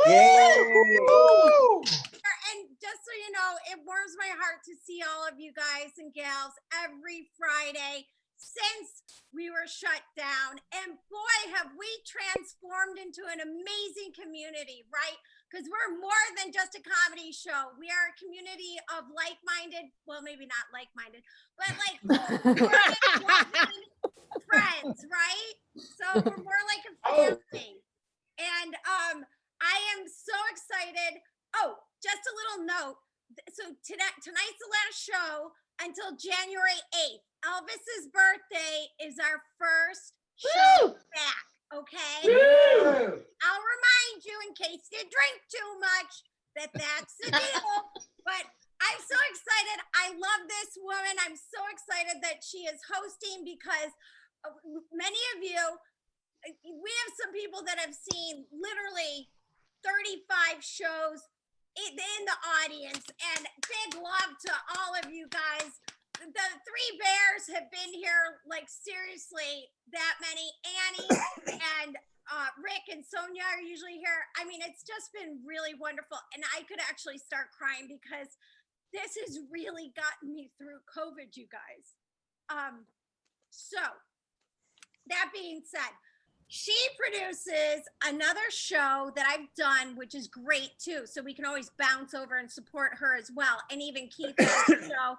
Yay! And just so you know, it warms my heart to see all of you guys and gals every Friday since we were shut down. And boy, have we transformed into an amazing community, right? Because we're more than just a comedy show. We are a community of like-minded, well, maybe not like-minded, but like friends, right? So we're more like a family. And I am so excited. Oh, just a little note. So tonight's the last show until January 8th. Elvis's birthday is our first show back, okay? Woo! I'll remind you in case you drink too much that's the deal. But I'm so excited. I love this woman. I'm so excited that she is hosting because many of you, we have some people that have seen literally 35 shows in the audience, and big love to all of you guys. The three bears have been here, like seriously, that many. Annie and Rick and Sonia are usually here. I mean, it's just been really wonderful, and I could actually start crying because this has really gotten me through COVID, you guys. So that being said, she produces another show that I've done, which is great too. So we can always bounce over and support her as well. And even Keith has a show.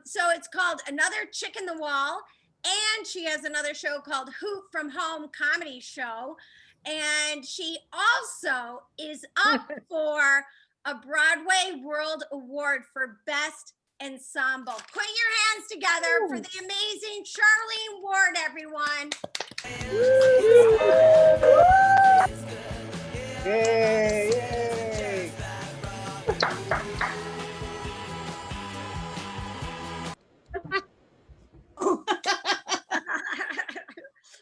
So it's called Another Chick in the Wall. And she has another show called Hoot from Home Comedy Show. And she also is up for a Broadway World Award for Best Ensemble. Put your hands together for the amazing Charlene Ward, everyone. Yay! Yay!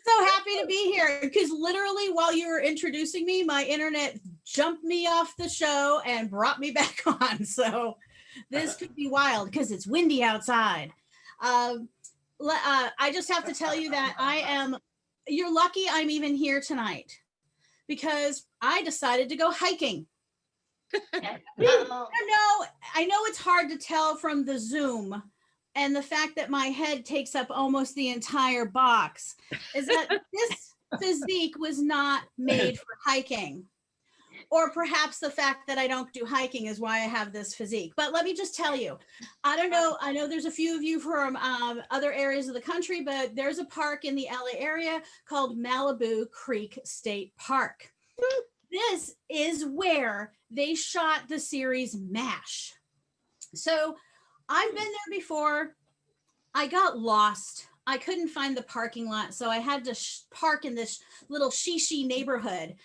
So happy to be here because literally while you were introducing me, my internet jumped me off the show and brought me back on. So this could be wild because it's windy outside. I just have to tell you that you're lucky I'm even here tonight because I decided to go hiking. I know it's hard to tell from the Zoom and the fact that my head takes up almost the entire box is that this physique was not made for hiking. Or perhaps the fact that I don't do hiking is why I have this physique. But let me just tell you, I don't know. I know there's a few of you from other areas of the country, but there's a park in the LA area called Malibu Creek State Park. This is where they shot the series MASH. So I've been there before. I got lost. I couldn't find the parking lot. So I had to park in this little shishi neighborhood.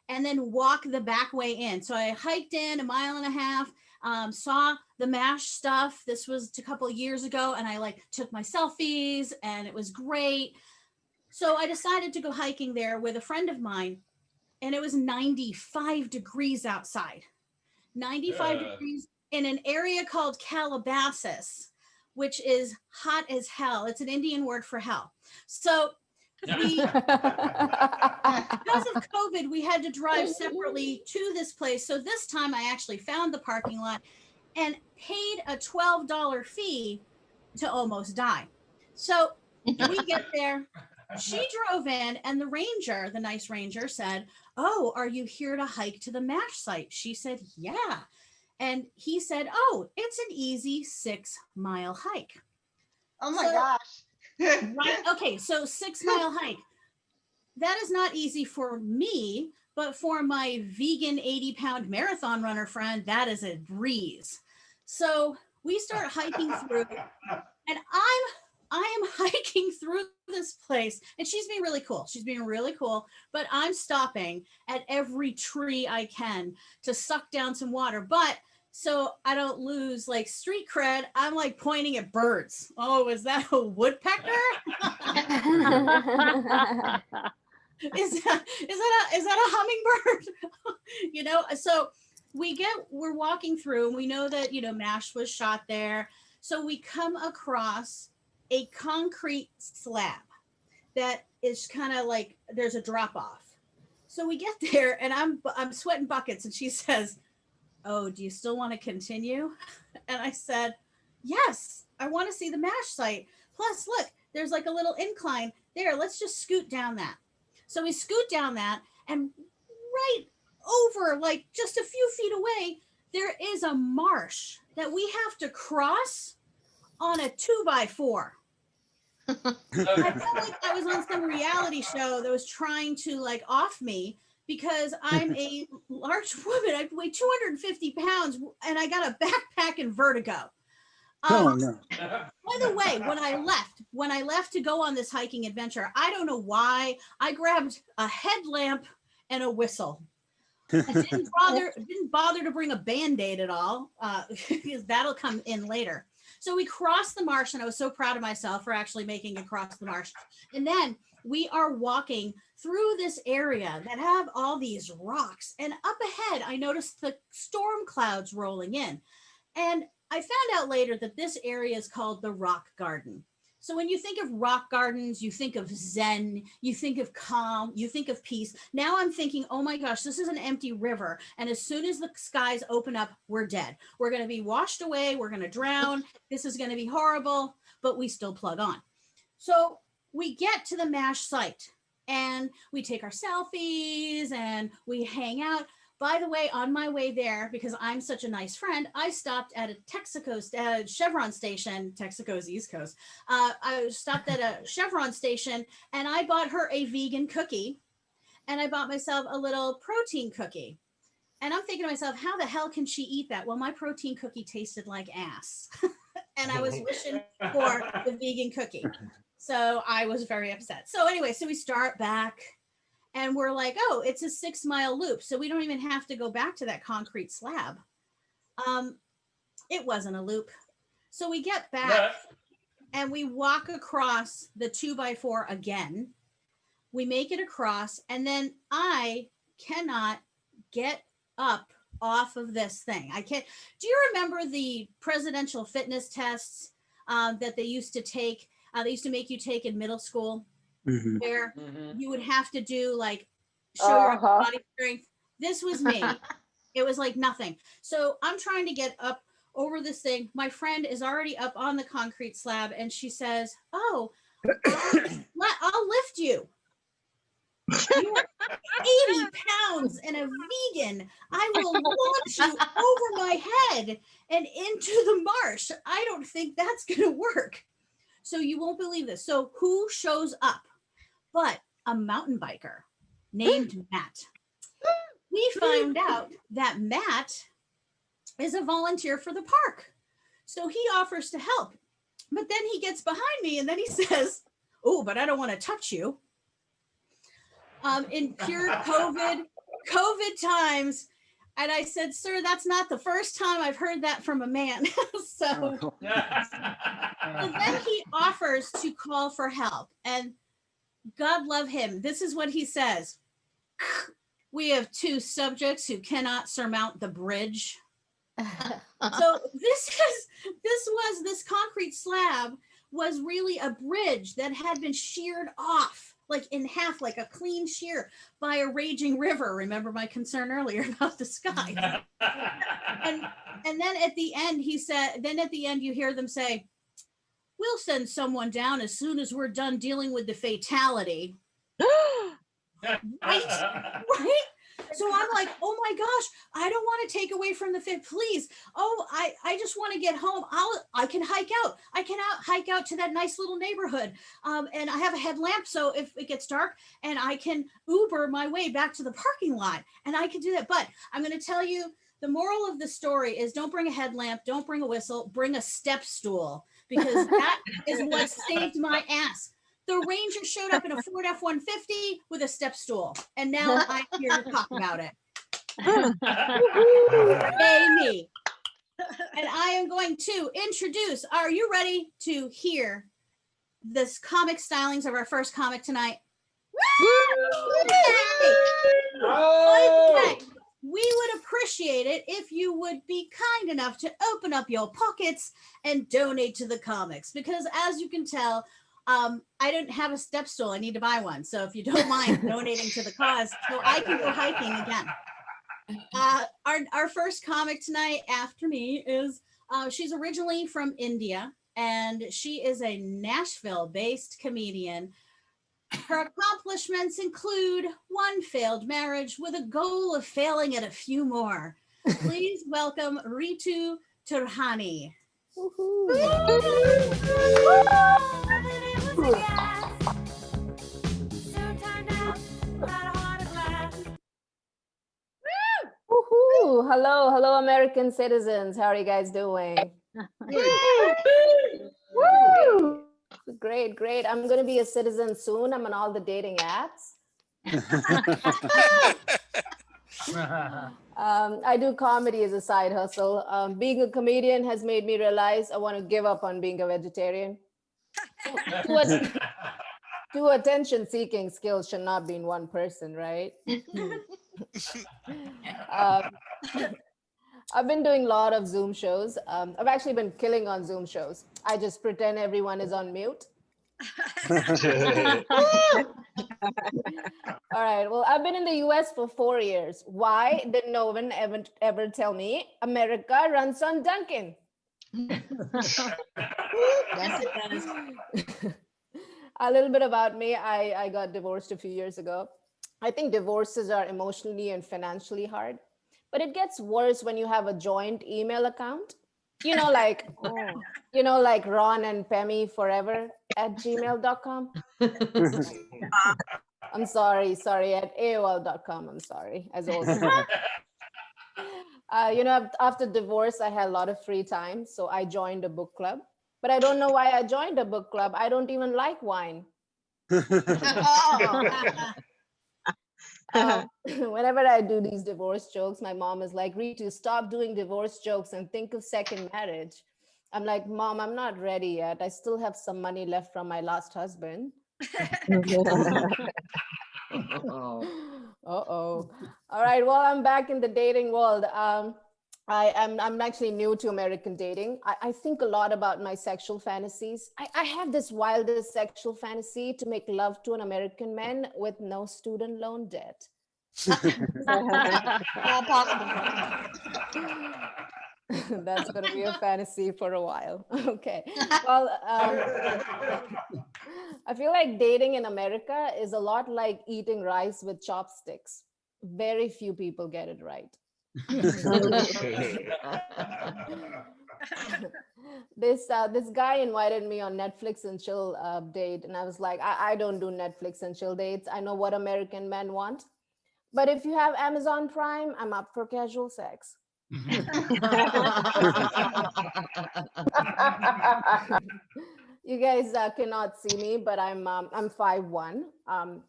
And then walk the back way in. So I hiked in 1.5 miles, saw the MASH stuff. This was a couple of years ago, and I took my selfies, and it was great. So I decided to go hiking there with a friend of mine, and it was 95 degrees outside. 95 degrees in an area called Calabasas, which is hot as hell. It's an Indian word for hell. So because of COVID, we had to drive separately to this place. So this time I actually found the parking lot and paid a $12 fee to almost die. So we get there. She drove in and the nice ranger said, "Oh, are you here to hike to the MASH site?" She said, "Yeah." And he said, "Oh, it's an easy 6-mile hike." Oh my gosh. Right. Okay. So 6-mile hike. That is not easy for me, but for my vegan 80-pound marathon runner friend, that is a breeze. So we start hiking through, and I am hiking through this place, and she's being really cool. She's being really cool, but I'm stopping at every tree I can to suck down some water. But so I don't lose street cred, I'm pointing at birds. Oh, is that a woodpecker? Is that a hummingbird? So we're walking through and we know that, MASH was shot there. So we come across a concrete slab that is kind of there's a drop off. So we get there and I'm sweating buckets and she says, "Oh, do you still want to continue?" And I said, "Yes, I want to see the MASH site. Plus, look, there's like a little incline there. Let's just scoot down that." So we scoot down that, and right over, like just a few feet away, there is a marsh that we have to cross on a 2x4. I felt like I was on some reality show that was trying to like off me because I'm a large woman. I weigh 250 pounds and I got a backpack and vertigo. Oh no. By the way, when I left to go on this hiking adventure, I don't know why I grabbed a headlamp and a whistle. I didn't bother to bring a Band-Aid at all, because that'll come in later. So we crossed the marsh, and I was so proud of myself for actually making it across the marsh. And then we are walking through this area that have all these rocks. And up ahead, I noticed the storm clouds rolling in. And I found out later that this area is called the Rock Garden. So when you think of rock gardens, you think of Zen, you think of calm, you think of peace. Now I'm thinking, oh my gosh, this is an empty river. And as soon as the skies open up, we're dead. We're going to be washed away. We're going to drown. This is going to be horrible, but we still plug on. So we get to the MASH site and we take our selfies and we hang out. By the way, on my way there, because I'm such a nice friend, I stopped at a Texaco Chevron station. Texaco's East Coast. I stopped at a Chevron station and I bought her a vegan cookie and I bought myself a little protein cookie. And I'm thinking to myself, how the hell can she eat that? Well, my protein cookie tasted like ass. And I was wishing for the vegan cookie. So I was very upset. So anyway, so we start back. And we're like, oh, it's a 6-mile loop. So we don't even have to go back to that concrete slab. It wasn't a loop. So we get back and we walk across the 2x4 again. We make it across. And then I cannot get up off of this thing. I can't. Do you remember the presidential fitness tests that they used to take? They used to make you take in middle school. Mm-hmm. Where you would have to do like show your body strength. This was me. It was like nothing. So I'm trying to get up over this thing. My friend is already up on the concrete slab and she says, "Oh, I'll lift you. You're 80 pounds and a vegan. I will launch you over my head and into the marsh. I don't think that's going to work." So you won't believe this. So who shows up? But a mountain biker named Matt. We find out that Matt is a volunteer for the park. So he offers to help. But then he gets behind me and then he says, "Oh, but I don't want to touch you." In pure COVID times. And I said, "Sir, that's not the first time I've heard that from a man." So then he offers to call for help. And God love him. This is what he says. "We have 2 subjects who cannot surmount the bridge." So this concrete slab was really a bridge that had been sheared off, like in half, like a clean shear by a raging river. Remember my concern earlier about the sky. and then at the end, he said, you hear them say, "We'll send someone down as soon as we're done dealing with the fatality." Right? So I'm like, oh my gosh, I don't want to take away from the fit, please. Oh, I just want to get home. I can hike out. I can hike out to that nice little neighborhood. And I have a headlamp, so if it gets dark, and I can Uber my way back to the parking lot, and I can do that. But I'm going to tell you, the moral of the story is don't bring a headlamp, don't bring a whistle, bring a step stool, because that is what saved my ass. The Ranger showed up in a Ford F-150 with a step stool, and now I'm here to talk about it. Yay me. And I am going to introduce, are you ready to hear this comic stylings of our first comic tonight? Okay. We would appreciate it if you would be kind enough to open up your pockets and donate to the comics, because as you can tell, I don't have a step stool. I need to buy one. So if you don't mind donating to the cause, so I can go hiking again. Our first comic tonight after me is she's originally from India, and she is a Nashville-based comedian. Her accomplishments include one failed marriage with a goal of failing at a few more. Please welcome Ritu Tirthani. Woohoo! Hello, American citizens. How are you guys doing? Woo! Great. I'm going to be a citizen soon. I'm on all the dating apps. I do comedy as a side hustle. Being a comedian has made me realize I want to give up on being a vegetarian. Two attention-seeking skills should not be in one person, right? I've been doing a lot of Zoom shows. I've actually been killing on Zoom shows. I just pretend everyone is on mute. All right. Well, I've been in the US for 4 years. Why did no one ever tell me America runs on Dunkin'? A little bit about me. I got divorced a few years ago. I think divorces are emotionally and financially hard, but it gets worse when you have a joint email account. You know, like like Ron and Pemmy forever at gmail.com. I'm sorry, at AOL.com. I'm sorry, as always. After divorce, I had a lot of free time, so I joined a book club. But I don't know why I joined a book club. I don't even like wine. Whenever I do these divorce jokes, my mom is like, Ritu, stop doing divorce jokes and think of second marriage. I'm like, Mom, I'm not ready yet. I still have some money left from my last husband. Uh-oh. All right, well, I'm back in the dating world. I'm actually new to American dating. I think a lot about my sexual fantasies. I have this wildest sexual fantasy to make love to an American man with no student loan debt. All possible. That's going to be a fantasy for a while. Okay. Well, I feel like dating in America is a lot like eating rice with chopsticks. Very few people get it right. This guy invited me on Netflix and chill date, and I was like, I don't do Netflix and chill dates. I know what American men want, but if you have Amazon Prime, I'm up for casual sex. You guys cannot see me, but I'm 5'1".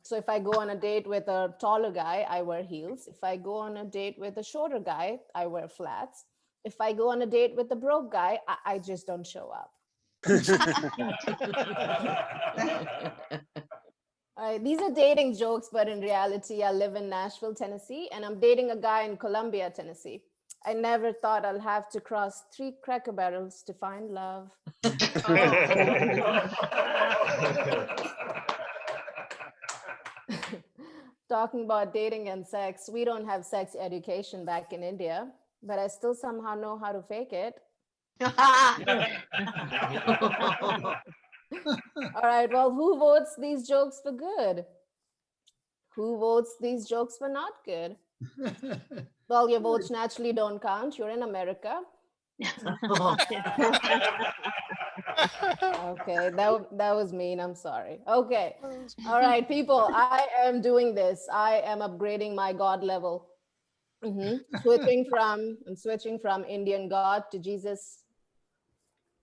So if I go on a date with a taller guy, I wear heels. If I go on a date with a shorter guy, I wear flats. If I go on a date with a broke guy, I just don't show up. All right, these are dating jokes, but in reality, I live in Nashville, Tennessee, and I'm dating a guy in Columbia, Tennessee. I never thought I'll have to cross 3 Cracker Barrels to find love. Talking about dating and sex, we don't have sex education back in India, but I still somehow know how to fake it. All right, well, who votes these jokes for good? Who votes these jokes for not good? Well, your votes naturally don't count. You're in America. Okay, that was mean. I'm sorry. Okay. All right, people, I am doing this. I am upgrading my God level. Switching from Indian God to Jesus.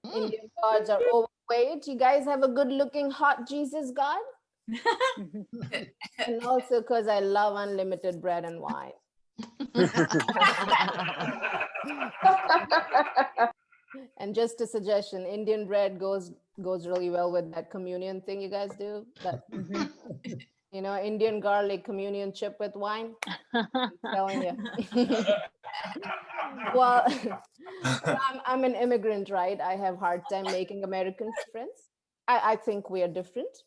Indian gods are overweight. You guys have a good-looking, hot Jesus God? And also because I love unlimited bread and wine. And just a suggestion, Indian bread goes really well with that communion thing you guys do. That Indian garlic communion chip with wine. I'm telling you. Well, I'm an immigrant, right? I have hard time making American friends. I think we are different.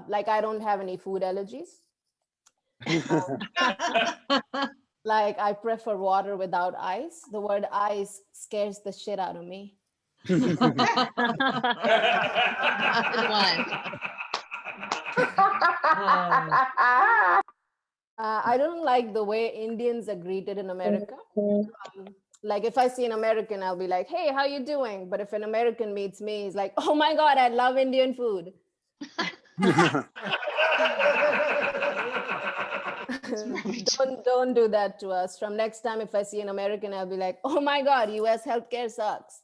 Like I don't have any food allergies. Like I prefer water without ice. The word ice scares the shit out of me. Good one. I don't like the way Indians are greeted in America. Like if I see an American, I'll be like, "Hey, how you doing?" But if an American meets me, he's like, "Oh my God, I love Indian food." Don't do that to us. From next time, if I see an American, I'll be like, "Oh my God, US healthcare sucks."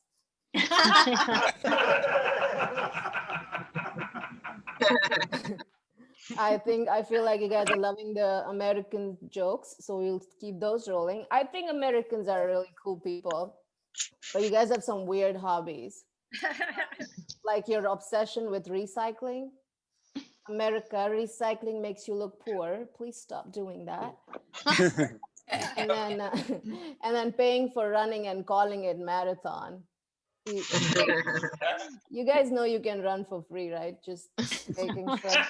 I feel like you guys are loving the American jokes, so we'll keep those rolling. I think Americans are really cool people, but you guys have some weird hobbies, like your obsession with recycling. America, recycling makes you look poor. Please stop doing that. and then paying for running and calling it marathon. You guys know you can run for free, right? Just making sure.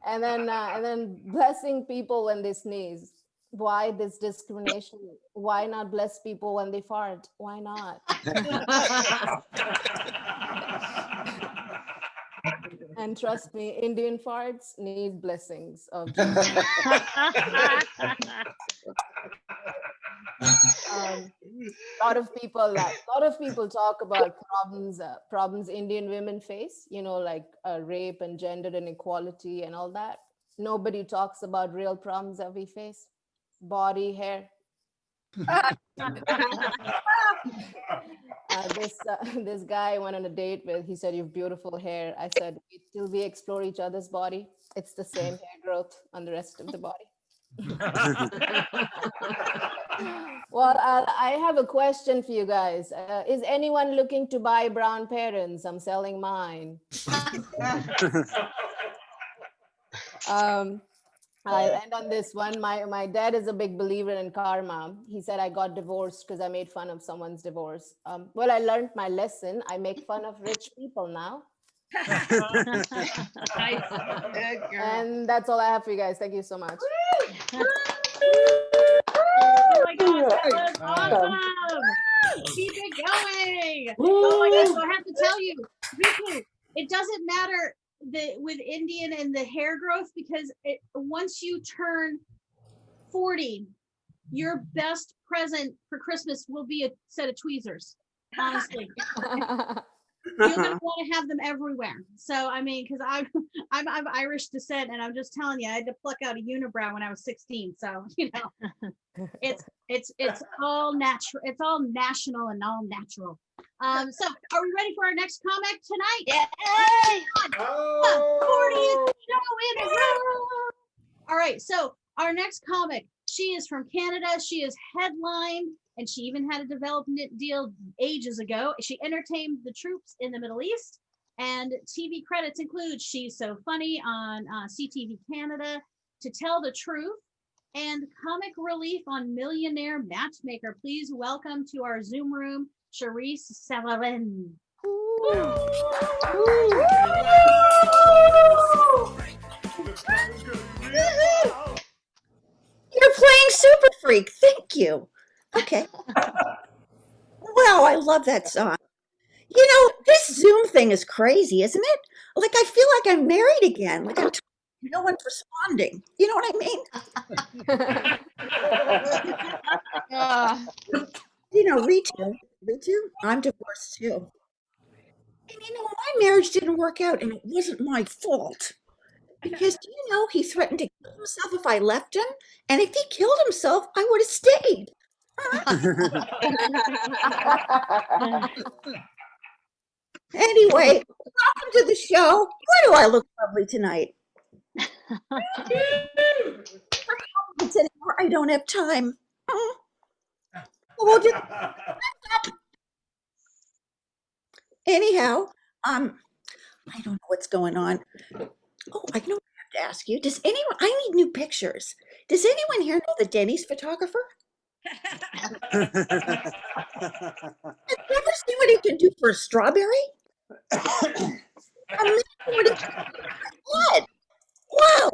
And then blessing people when they sneeze. Why this discrimination? Why not bless people when they fart? Why not? And trust me, Indian farts need blessings of Jesus. A lot of people talk about problems Indian women face, like rape and gender inequality and all that. Nobody talks about real problems that we face: body hair. This guy I went on a date with, he said, "You have beautiful hair." I said, "Wait till we explore each other's body. It's the same hair growth on the rest of the body." Well, I have a question for you guys. Is anyone looking to buy brown parents? I'm selling mine. I'll end on this one. My dad is a big believer in karma. He said I got divorced because I made fun of someone's divorce. Well, I learned my lesson. I make fun of rich people now. And that's all I have for you guys. Thank you so much. Oh my God, that was awesome. Keep it going. Oh my gosh, so I have to tell you, Ritu, it doesn't matter with Indian and the hair growth, because once you turn 40, your best present for Christmas will be a set of tweezers. Honestly, you're gonna want to have them everywhere. So I mean, because I'm of Irish descent, and I'm just telling you, I had to pluck out a unibrow when I was 16. So it's all natural. It's all national and all natural. So are we ready for our next comic tonight? Yay! 40th show in a row. All right, so our next comic, she is from Canada. She is headlined, and she even had a development deal ages ago. She entertained the troops in the Middle East, and TV credits include She's So Funny on CTV Canada, To Tell the Truth, and comic relief on Millionaire Matchmaker. Please welcome to our Zoom room, Charisse Savarin. You're playing Super Freak. Thank you. Okay. Wow, I love that song. This Zoom thing is crazy, isn't it? Like, I feel like I'm married again. Like, no one's responding. You know what I mean? Ritu, I'm divorced too. And my marriage didn't work out, and it wasn't my fault. Because he threatened to kill himself if I left him, and if he killed himself, I would have stayed. Anyway, welcome to the show. Why do I look lovely tonight? I don't have time. We'll just anyhow. I don't know what's going on. Oh, I know what I have to ask you. I need new pictures. Does anyone here know the Denny's photographer? Have you ever seen what he can do for a strawberry? What? Wow.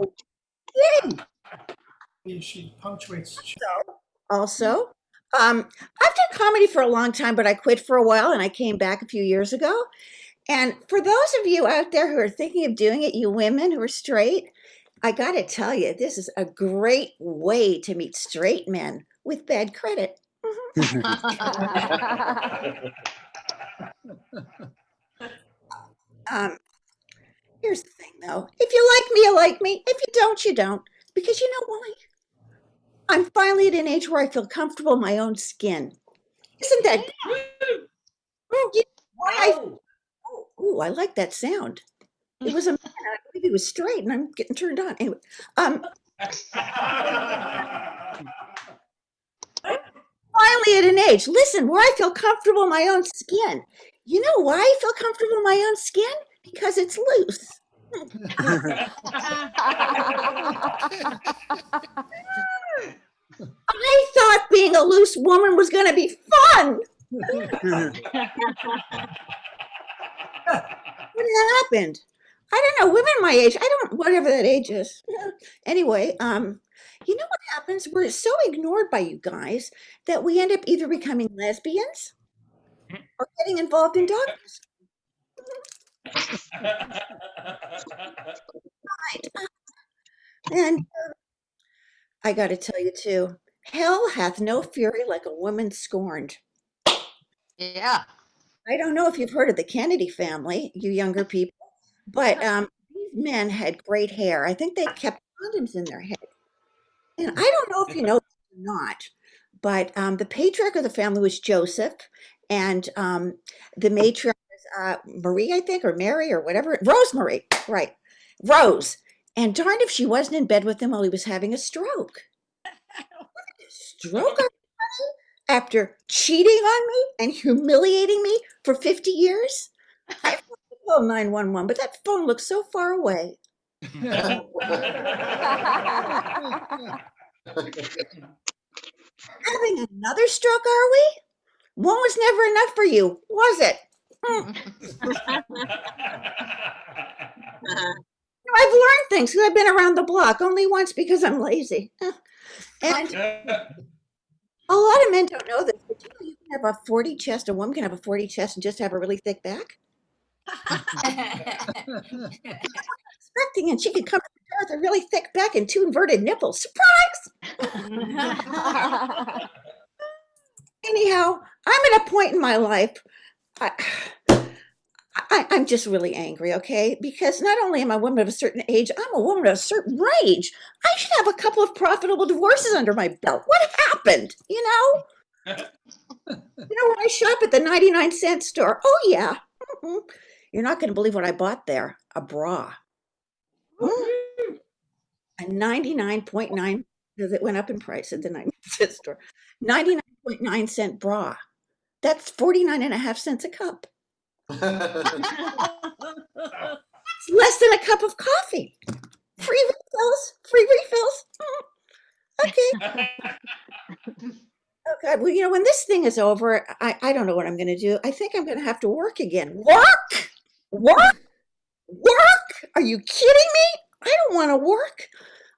Yay. She punctuates. Also, I've done comedy for a long time, but I quit for a while and I came back a few years ago. And for those of you out there who are thinking of doing it, you women who are straight, I got to tell you, this is a great way to meet straight men with bad credit. Here's the thing, though. If you like me, you like me. If you don't, you don't. Because you know why? I'm finally at an age where I feel comfortable in my own skin. Isn't that good? You know why ooh, I like that sound. It was a man. I believe he was straight, and I'm getting turned on. Anyway, finally at an age, listen, where I feel comfortable in my own skin. You know why I feel comfortable in my own skin? Because it's loose. I thought being a loose woman was going to be fun. What happened? I don't know. Women my age, whatever that age is. Anyway, you know what happens? We're so ignored by you guys that we end up either becoming lesbians or getting involved in dogmas. Right. And I got to tell you too, hell hath no fury like a woman scorned. Yeah. I don't know if you've heard of the Kennedy family, you younger people, but these men had great hair. I think they kept condoms in their head. And I don't know if you know this or not, but the patriarch of the family was Joseph, and the matriarch was Marie, I think, or Mary, or whatever. Rosemary, right. Rose. And darned if she wasn't in bed with him while he was having a stroke. Stroke? After cheating on me and humiliating me for 50 years? I called 911, but that phone looks so far away. Having another stroke, are we? One was never enough for you, was it? I've learned things because I've been around the block, only once because I'm lazy. And a lot of men don't know this, but you know you can have a 40 chest, a woman can have a 40 chest and just have a really thick back. Expecting, and she could come to the door with a really thick back and 2 inverted nipples. Surprise! Anyhow, I'm at a point in my life, I'm just really angry, okay? Because not only am I a woman of a certain age, I'm a woman of a certain rage. I should have a couple of profitable divorces under my belt. What happened, you know? When I shop at the 99-cent store, oh yeah. You're not going to believe what I bought there. A bra. A 99.9, because it went up in price at the 99-cent store. 99.9-cent bra. That's 49.5 cents a cup. That's less than a cup of coffee. Free refills. Okay. Okay. Well, when this thing is over, I don't know what I'm going to do. I think I'm going to have to work again. Work? Are you kidding me? I don't want to work.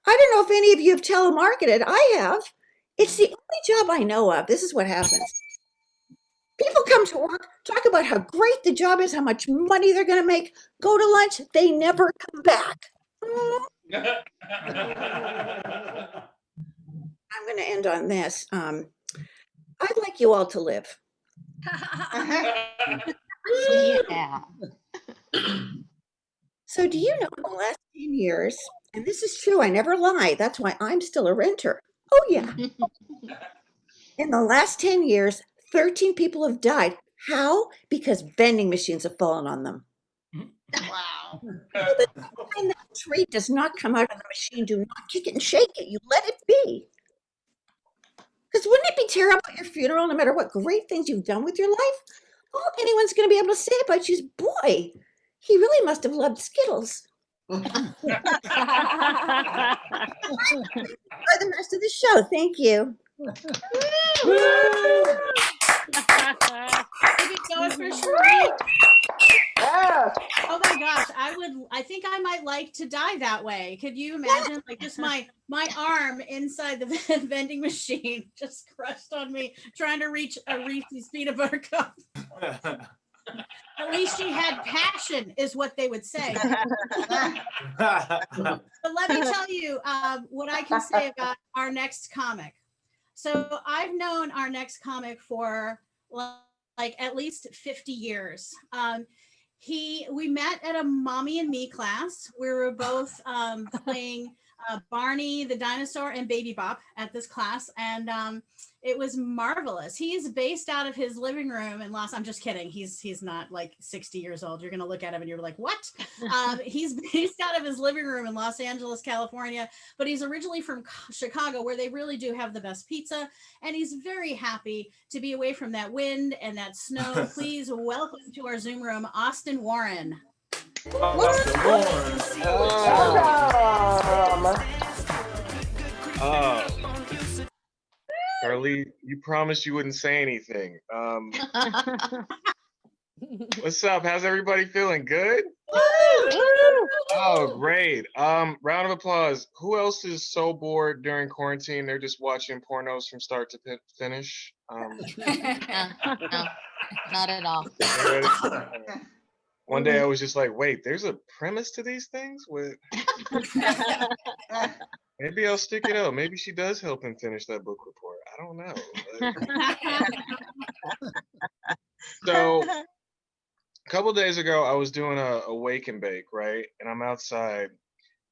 I don't know if any of you have telemarketed. I have. It's the only job I know of. This is what happens. People come to work, talk about how great the job is, how much money they're going to make, go to lunch, they never come back. I'm going to end on this. I'd like you all to live. Yeah. So do you know in the last 10 years, and this is true, I never lie, that's why I'm still a renter. Oh yeah. In the last 10 years, 13 people have died. How? Because vending machines have fallen on them. Wow. The time that treat does not come out of the machine, do not kick it and shake it. You let it be. Because wouldn't it be terrible at your funeral, no matter what great things you've done with your life? All anyone's going to be able to say about you is, boy, he really must have loved Skittles. For the rest of the show. Thank you. Keep it going for Charisse. Oh my gosh, I think I might like to die that way. Could you imagine like just my arm inside the vending machine just crushed on me trying to reach a Reese's peanut butter cup? At least she had passion is what they would say. But let me tell you what I can say about our next comic. So I've known our next comic for like at least 50 years. We met at a Mommy and Me class. We were both playing Barney the dinosaur and Baby Bop at this class, and it was marvelous. He's based out of his living room in I'm just kidding. He's not like 60 years old. You're gonna look at him and you're like, what? He's based out of his living room in Los Angeles, California, but he's originally from Chicago, where they really do have the best pizza, and he's very happy to be away from that wind and that snow. Please welcome to our Zoom room, Austin Warren. Charlie, you promised you wouldn't say anything. What's up? How's everybody feeling? Good? Oh, great. Round of applause. Who else is so bored during quarantine they're just watching pornos from start to finish? No, not at all. One day I was just like, wait, there's a premise to these things? Maybe I'll stick it out. Maybe she does help him finish that book report. I don't know. So a couple days ago, I was doing a wake and bake, right? And I'm outside,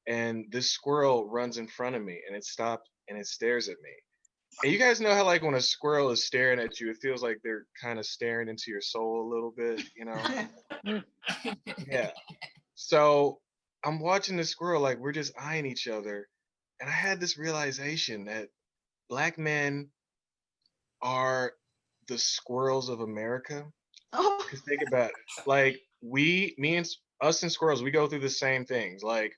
and this squirrel runs in front of me, and it stopped, and it stares at me. And you guys know how, like, when a squirrel is staring at you, it feels like they're kind of staring into your soul a little bit, you know? Yeah. So I'm watching the squirrel, like, we're just eyeing each other. And I had this realization that Black men are the squirrels of America. Because think about it. Like, us and squirrels, we go through the same things. Like,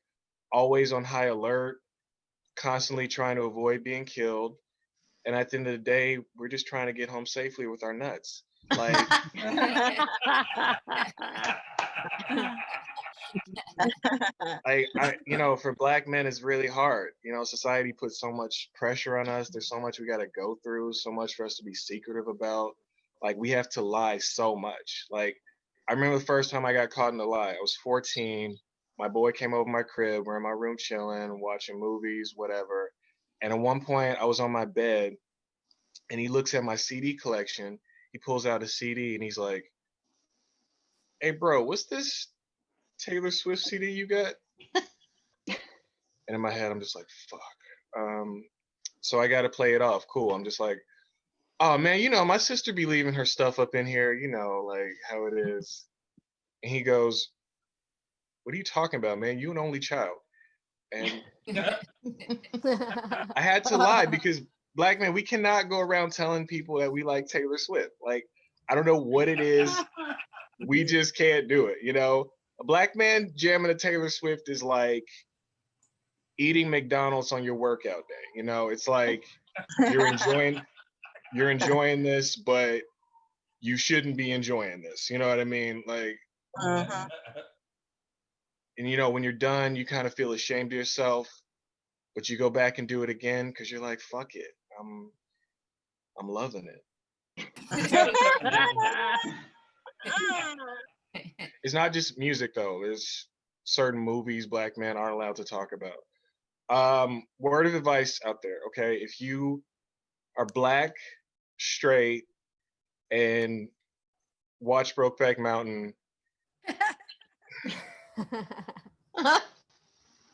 always on high alert, constantly trying to avoid being killed. And at the end of the day, we're just trying to get home safely with our nuts. Like, for Black men, it's really hard. You know, society puts so much pressure on us. There's so much we got to go through, so much for us to be secretive about. Like, we have to lie so much. Like, I remember the first time I got caught in a lie. I was 14. My boy came over my crib. We're in my room chilling, watching movies, whatever. And at one point, I was on my bed, and he looks at my CD collection. He pulls out a CD, and he's like, "Hey, bro, what's this Taylor Swift CD you got?" And in my head, I'm just like, fuck. So I got to play it off. Cool. I'm just like, oh, man, you know, my sister be leaving her stuff up in here, you know, like how it is. And he goes, "What are you talking about, man? You an only child." And I had to lie because Black men, we cannot go around telling people that we like Taylor Swift. Like, I don't know what it is. We just can't do it, you know? A Black man jamming a Taylor Swift is like eating McDonald's on your workout day. You know, it's like you're enjoying this, but you shouldn't be enjoying this. You know what I mean? Like, and you know, when you're done, you kind of feel ashamed of yourself, but you go back and do it again because you're like, fuck it. I'm loving it. It's not just music though. There's certain movies Black men aren't allowed to talk about. Word of advice out there, okay? If you are Black, straight, and watch Brokeback Mountain,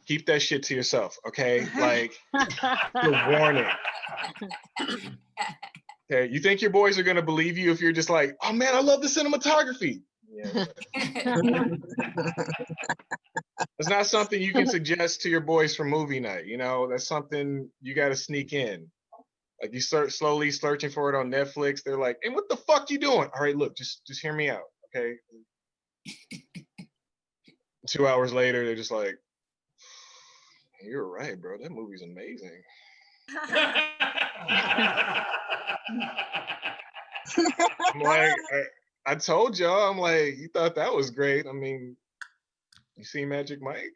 keep that shit to yourself, okay? Like, the warning. Okay, you think your boys are gonna believe you if you're just like, "Oh man, I love the cinematography." Yeah. It's not something you can suggest to your boys for movie night. You know, that's something you got to sneak in. Like, you start slowly searching for it on Netflix. They're like, "Hey, what the fuck you doing?" All right, look, just hear me out, okay? 2 hours later, they're just like, "You're right, bro. That movie's amazing." I'm like, I told y'all, I'm like, you thought that was great. I mean, you see Magic Mike?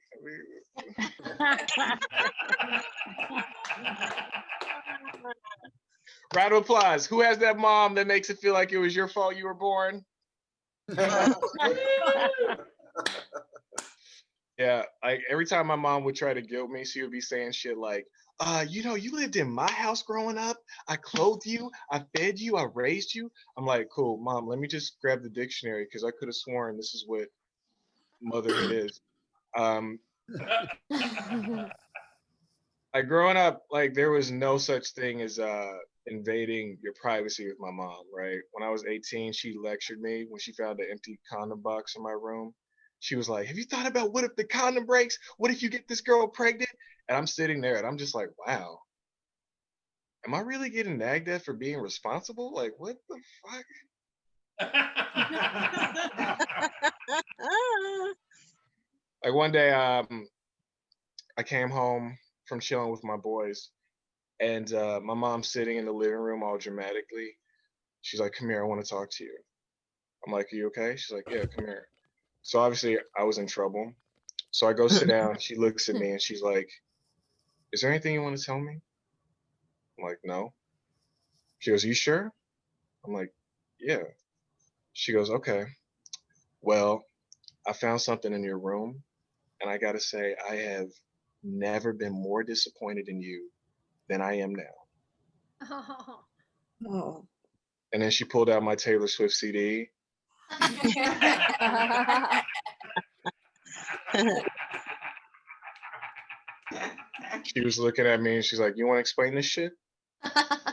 Round of applause. Who has that mom that makes it feel like it was your fault you were born? Yeah, like every time my mom would try to guilt me, she would be saying shit like, you know, you lived in my house growing up. I clothed you, I fed you, I raised you. I'm like, cool, mom, let me just grab the dictionary because I could have sworn this is what motherhood is. Like growing up, like there was no such thing as invading your privacy with my mom, right? When I was 18, she lectured me when she found an empty condom box in my room. She was like, have you thought about what if the condom breaks? What if you get this girl pregnant? And I'm sitting there and I'm just like, wow, am I really getting nagged at for being responsible? Like, what the fuck? Like one day, I came home from chilling with my boys, and my mom's sitting in the living room all dramatically. She's like, come here, I want to talk to you. I'm like, are you okay? She's like, yeah, come here. So obviously I was in trouble. So I go sit down. She looks at me and she's like, is there anything you want to tell me? I'm like, no. She goes, you sure? I'm like, yeah. She goes, okay. Well, I found something in your room, and I got to say, I have never been more disappointed in you than I am now. Oh. Oh. And then she pulled out my Taylor Swift CD. She was looking at me and she's like, you want to explain this shit? I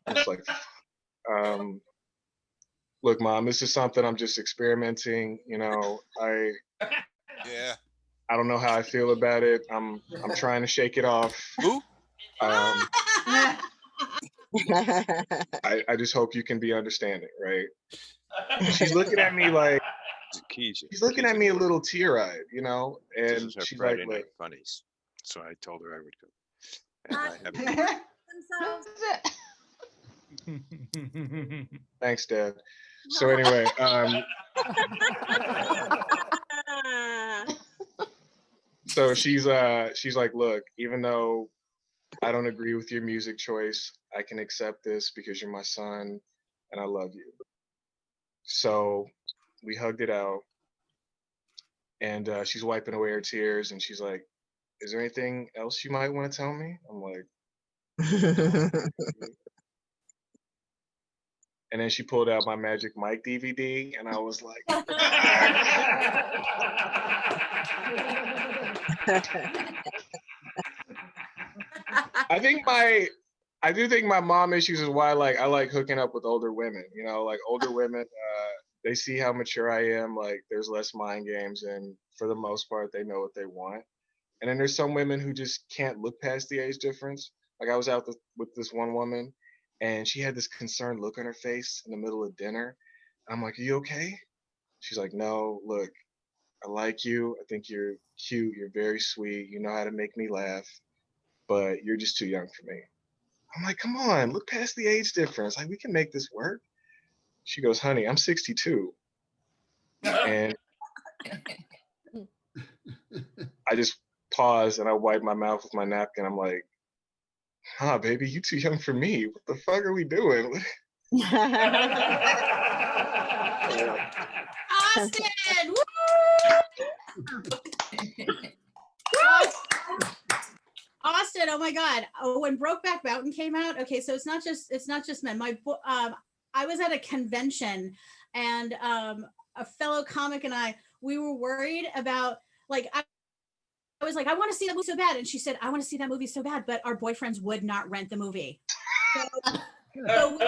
was like, look, Mom, this is something I'm just experimenting. You know, I don't know how I feel about it. I'm trying to shake it off. I just hope you can be understanding, right? And she's looking at me like, she's looking at me a little tear-eyed, you know, and This is her she's Friday like, Night look. Funnies. So I told her I would go. And I haven't. Thanks, Dad. So anyway, so she's like, look, even though I don't agree with your music choice, I can accept this because you're my son and I love you. So we hugged it out, and she's wiping away her tears, and she's like, is there anything else you might want to tell me? I'm like, and then she pulled out my Magic Mike DVD, and I was like, I do think my mom issues is why I like hooking up with older women. You know, like older women, they see how mature I am. Like there's less mind games, and for the most part, they know what they want. And then there's some women who just can't look past the age difference. Like I was out with this one woman, and she had this concerned look on her face in the middle of dinner. And I'm like, are you okay? She's like, no, look, I like you. I think you're cute. You're very sweet. You know how to make me laugh, but you're just too young for me. I'm like, come on, look past the age difference. Like, we can make this work. She goes, honey, I'm 62. And I just pause and I wipe my mouth with my napkin. I'm like, baby, you too young for me. What the fuck are we doing? Austin! Austin, oh my God! When Brokeback Mountain came out, okay, so it's not just men. I was at a convention, and a fellow comic and we were worried about I was like, I want to see that movie so bad, and she said, I want to see that movie so bad, but our boyfriends would not rent the movie. So we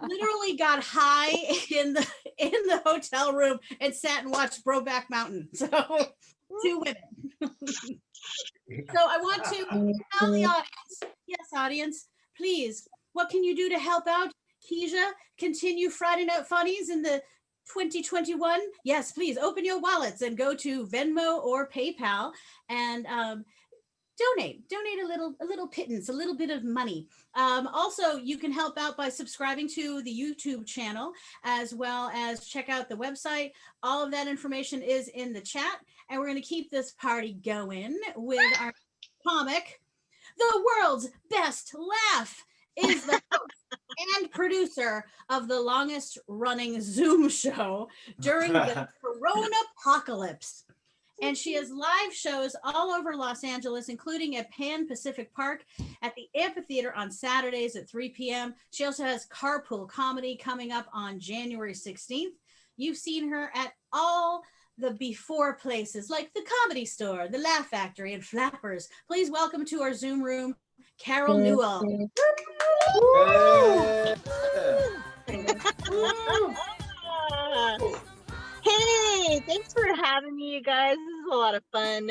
literally got high in the hotel room and sat and watched Brokeback Mountain. So 2 women. So I want to tell the audience, yes, audience, please, what can you do to help out KeZia continue Friday Night Funnies in the 2021? Yes, please open your wallets and go to Venmo or PayPal and donate a little pittance, a little bit of money. Also, you can help out by subscribing to the YouTube channel, as well as check out the website. All of that information is in the chat, and we're going to keep this party going with our comic. The world's best laugh is the host and producer of the longest running Zoom show during the Corona apocalypse. And she has live shows all over Los Angeles, including at Pan Pacific Park at the Amphitheater on Saturdays at 3 p.m. She also has Carpool Comedy coming up on January 16th. You've seen her at all the before places like the Comedy Store, the Laugh Factory, and Flappers. Please welcome to our Zoom room, Carol Newell. Hey, thanks for having me, you guys. This is a lot of fun.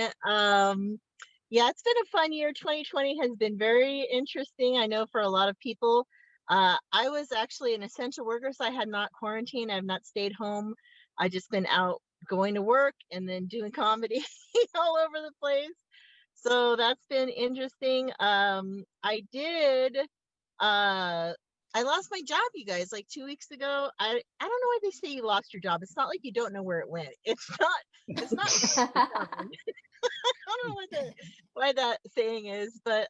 Yeah, it's been a fun year. 2020 has been very interesting, I know, for a lot of people. I was actually an essential worker, so I had not quarantined. I've not stayed home. I just been out going to work and then doing comedy all over the place. So that's been interesting. I lost my job, you guys, like 2 weeks ago. I don't know why they say you lost your job. It's not like you don't know where it went. It's not. I don't know why that saying is, but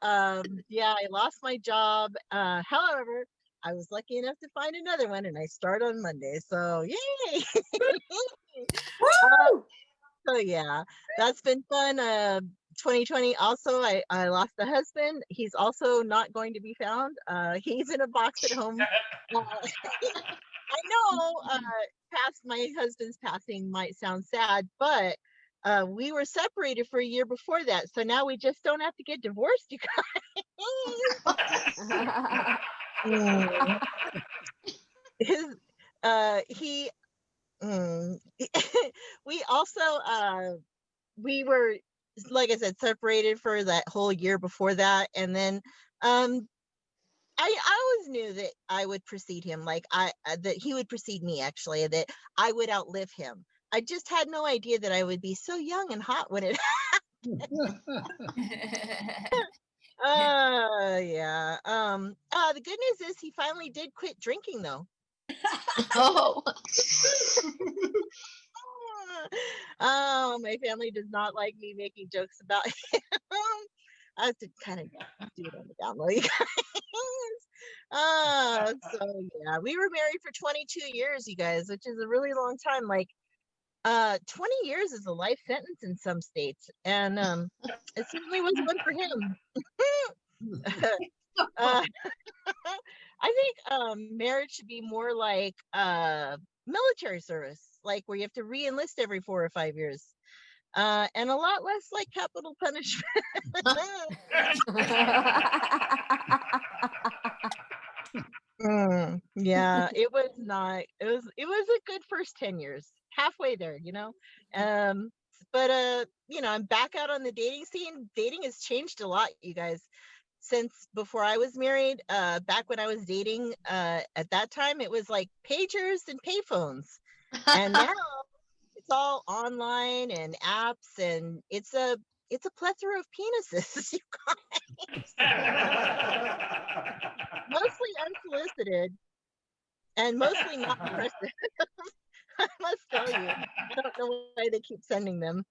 yeah, I lost my job. However, I was lucky enough to find another one, and I start on Monday. So yay! So yeah, that's been fun. 2020 also, I lost a husband. He's also not going to be found. He's in a box at home. I know past my husband's passing might sound sad, but we were separated for a year before that, so now we just don't have to get divorced, you guys. We also we were, like I said, separated for that whole year before that, and then I always knew that I would precede him, like that he would precede me, actually, that I would outlive him. I just had no idea that I would be so young and hot when it happened. Yeah. The good news is he finally did quit drinking, though. Oh. Oh, my family does not like me making jokes about him. I have to kind of do it on the down low, you guys. So yeah, we were married for 22 years, you guys, which is a really long time. Like, 20 years is a life sentence in some states, and it certainly was one for him. I think marriage should be more like military service, like where you have to re-enlist every 4 or 5 years, and a lot less like capital punishment. Yeah, it was not. It was a good first 10 years, halfway there, you know. But you know, I'm back out on the dating scene. Dating has changed a lot, you guys, since before I was married. Back when I was dating, at that time, it was like pagers and payphones, and now it's all online and apps, and it's a plethora of penises, you guys. Mostly unsolicited and mostly not impressive. I must tell you, I don't know why they keep sending them.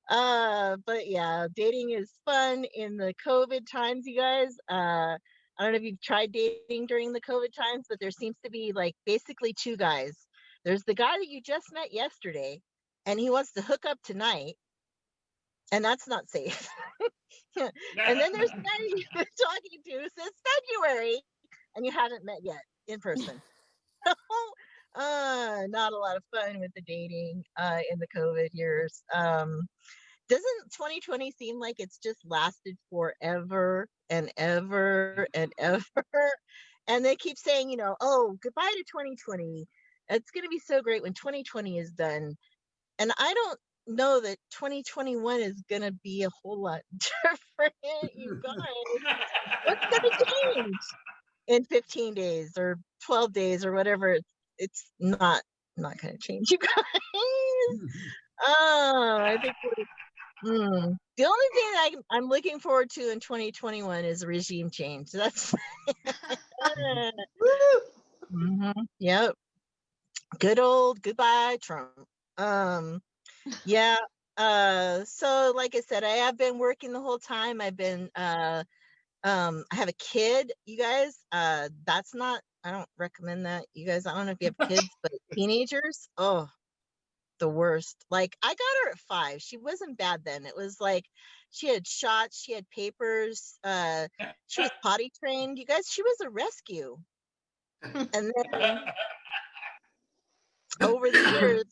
But yeah, dating is fun in the COVID times, you guys. I don't know if you've tried dating during the COVID times, but there seems to be like basically two guys. There's the guy that you just met yesterday, and he wants to hook up tonight, and that's not safe. And then there's the guy you've been talking to since February, and you haven't met yet in person. Not a lot of fun with the dating in the COVID years. Doesn't 2020 seem like it's just lasted forever and ever and ever? And they keep saying, you know, oh, goodbye to 2020. It's going to be so great when 2020 is done. And I don't know that 2021 is going to be a whole lot different, you guys. What's going to change in 15 days or 12 days or whatever? It's not going to change, you guys. Oh, I think The only thing I'm looking forward to in 2021 is a regime change. That's yep. Good old goodbye, Trump. Yeah. So like I said, I have been working the whole time. I've been I have a kid, you guys. That's not, I don't recommend that. You guys, I don't know if you have kids, but teenagers, oh, the worst. Like I got her at 5. She wasn't bad then. It was like she had shots, she had papers, she was potty trained. You guys, she was a rescue. And then over the years,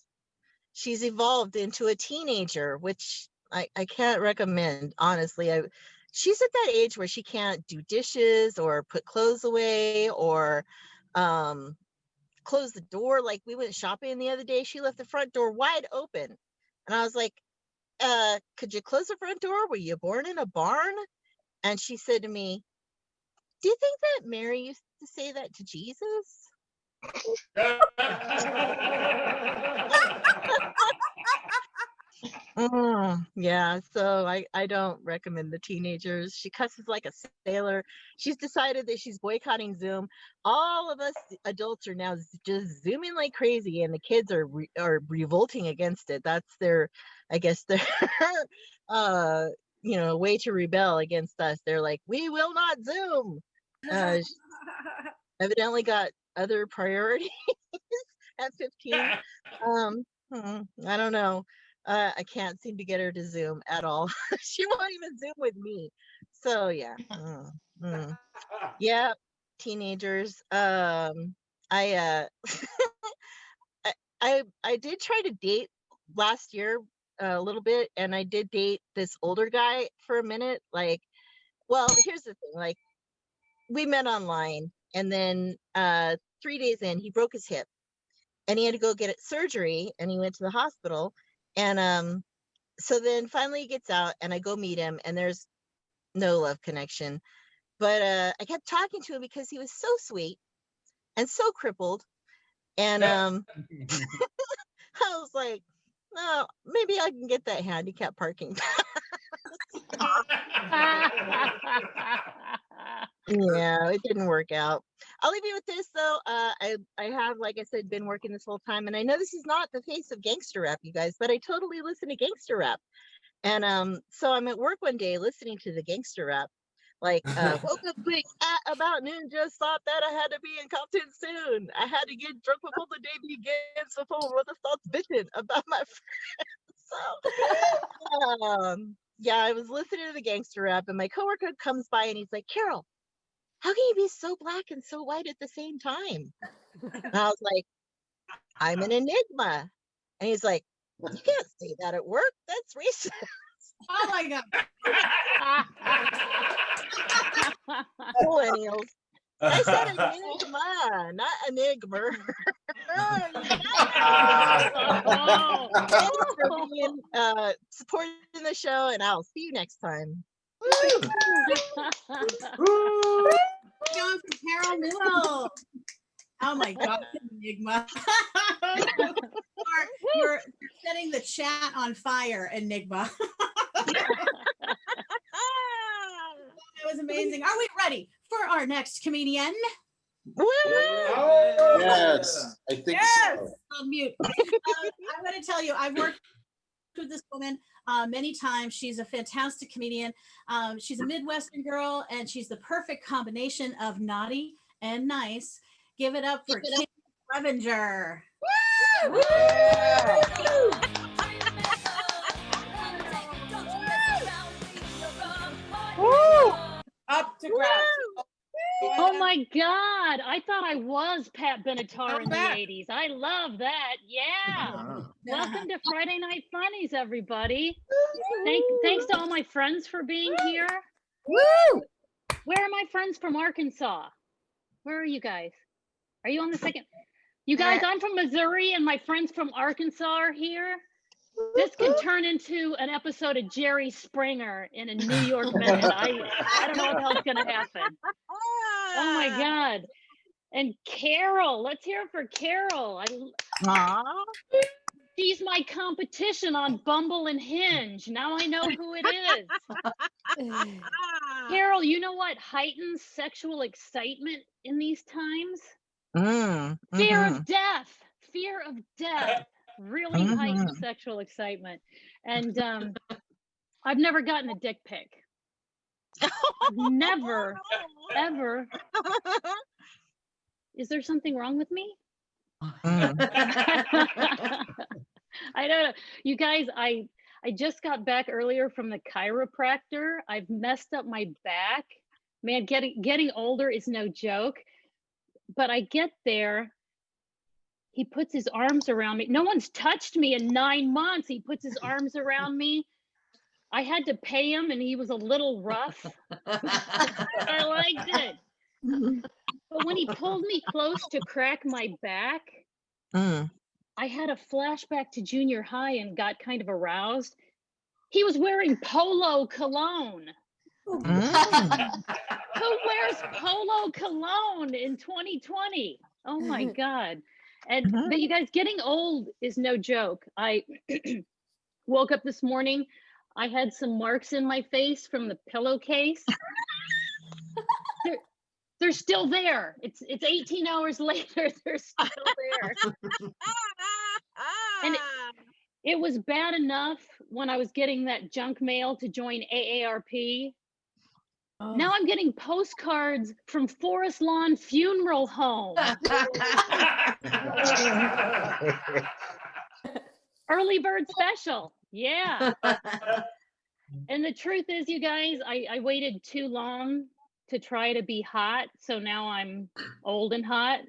she's evolved into a teenager, which I can't recommend, honestly. She's at that age where she can't do dishes or put clothes away or close the door. Like we went shopping the other day, she left the front door wide open. And I was like, could you close the front door? Were you born in a barn? And she said to me, do you think that Mary used to say that to Jesus? Yeah, so I don't recommend the teenagers. She cusses like a sailor. She's decided that she's boycotting Zoom. All of us adults are now just zooming like crazy, and the kids are revolting against it. That's their, I guess, their way to rebel against us. They're like, we will not Zoom. Evidently got other priorities at 15. I don't know. I can't seem to get her to Zoom at all. She won't even Zoom with me. So yeah. Yeah, teenagers. I did try to date last year a little bit, and I did date this older guy for a minute. Like, well, here's the thing. Like, we met online, and then 3 days in, he broke his hip, and he had to go get surgery, and he went to the hospital. And so then finally he gets out, and I go meet him, and there's no love connection. But I kept talking to him because he was so sweet and so crippled. And I was like, no, maybe I can get that handicap parking. Yeah, it didn't work out. I'll leave you with this though. I have, like I said, been working this whole time, and I know this is not the face of gangster rap, you guys, but I totally listen to gangster rap. And so I'm at work one day listening to the gangster rap. Like, woke up quick at about noon, just thought that I had to be in Compton soon. I had to get drunk before the day begins, before brother starts bitching about my friends. So, yeah, I was listening to the gangster rap, and my coworker comes by, and he's like, Carol, how can you be so black and so white at the same time? And I was like, I'm an enigma. And he's like, you can't say that at work. That's racist. Oh my God. Millennials. I said enigma, not enigma. Thanks for being, supporting the show, and I'll see you next time. Going for Carol Newell. Oh my God, Enigma. You're setting the chat on fire, Enigma. That was amazing. Are we ready for our next comedian? Yes, I think so. On mute. I'm going to tell you, I've worked with this woman many times. She's a fantastic comedian. She's a Midwestern girl, and she's the perfect combination of naughty and nice. Give it up for Clevenger. Woo! Woo! Woo! Up to grabs. Oh my God. I thought I was Pat Benatar in the 80s. I love that. Yeah. Welcome to Friday Night Funnies, everybody. Thanks to all my friends for being here. Woo! Where are my friends from Arkansas? Where are you guys? Are you on the second? You guys, I'm from Missouri, and my friends from Arkansas are here. This could turn into an episode of Jerry Springer in a New York minute. I don't know what the hell's going to happen. Oh my God. And Carol, let's hear it for Carol. She's my competition on Bumble and Hinge. Now I know who it is. Carol, you know what heightens sexual excitement in these times? Fear of death. Fear of death really heightens sexual excitement. And I've never gotten a dick pic. Never, ever. Is there something wrong with me? I don't know. You guys, I just got back earlier from the chiropractor. I've messed up my back. Man, getting older is no joke. But I get there, he puts his arms around me. No one's touched me in 9 months. He puts his arms around me. I had to pay him and he was a little rough. I liked it. But when he pulled me close to crack my back, I had a flashback to junior high and got kind of aroused. He was wearing Polo cologne. Who wears Polo cologne in 2020? Oh my God. And but you guys, getting old is no joke. I woke up this morning, I had some marks in my face from the pillowcase. They're still there. It's 18 hours later. They're still there. And it was bad enough when I was getting that junk mail to join AARP. Oh. Now I'm getting postcards from Forest Lawn Funeral Home. Early bird special. Yeah. And the truth is, you guys, I waited too long to try to be hot, so now I'm old and hot.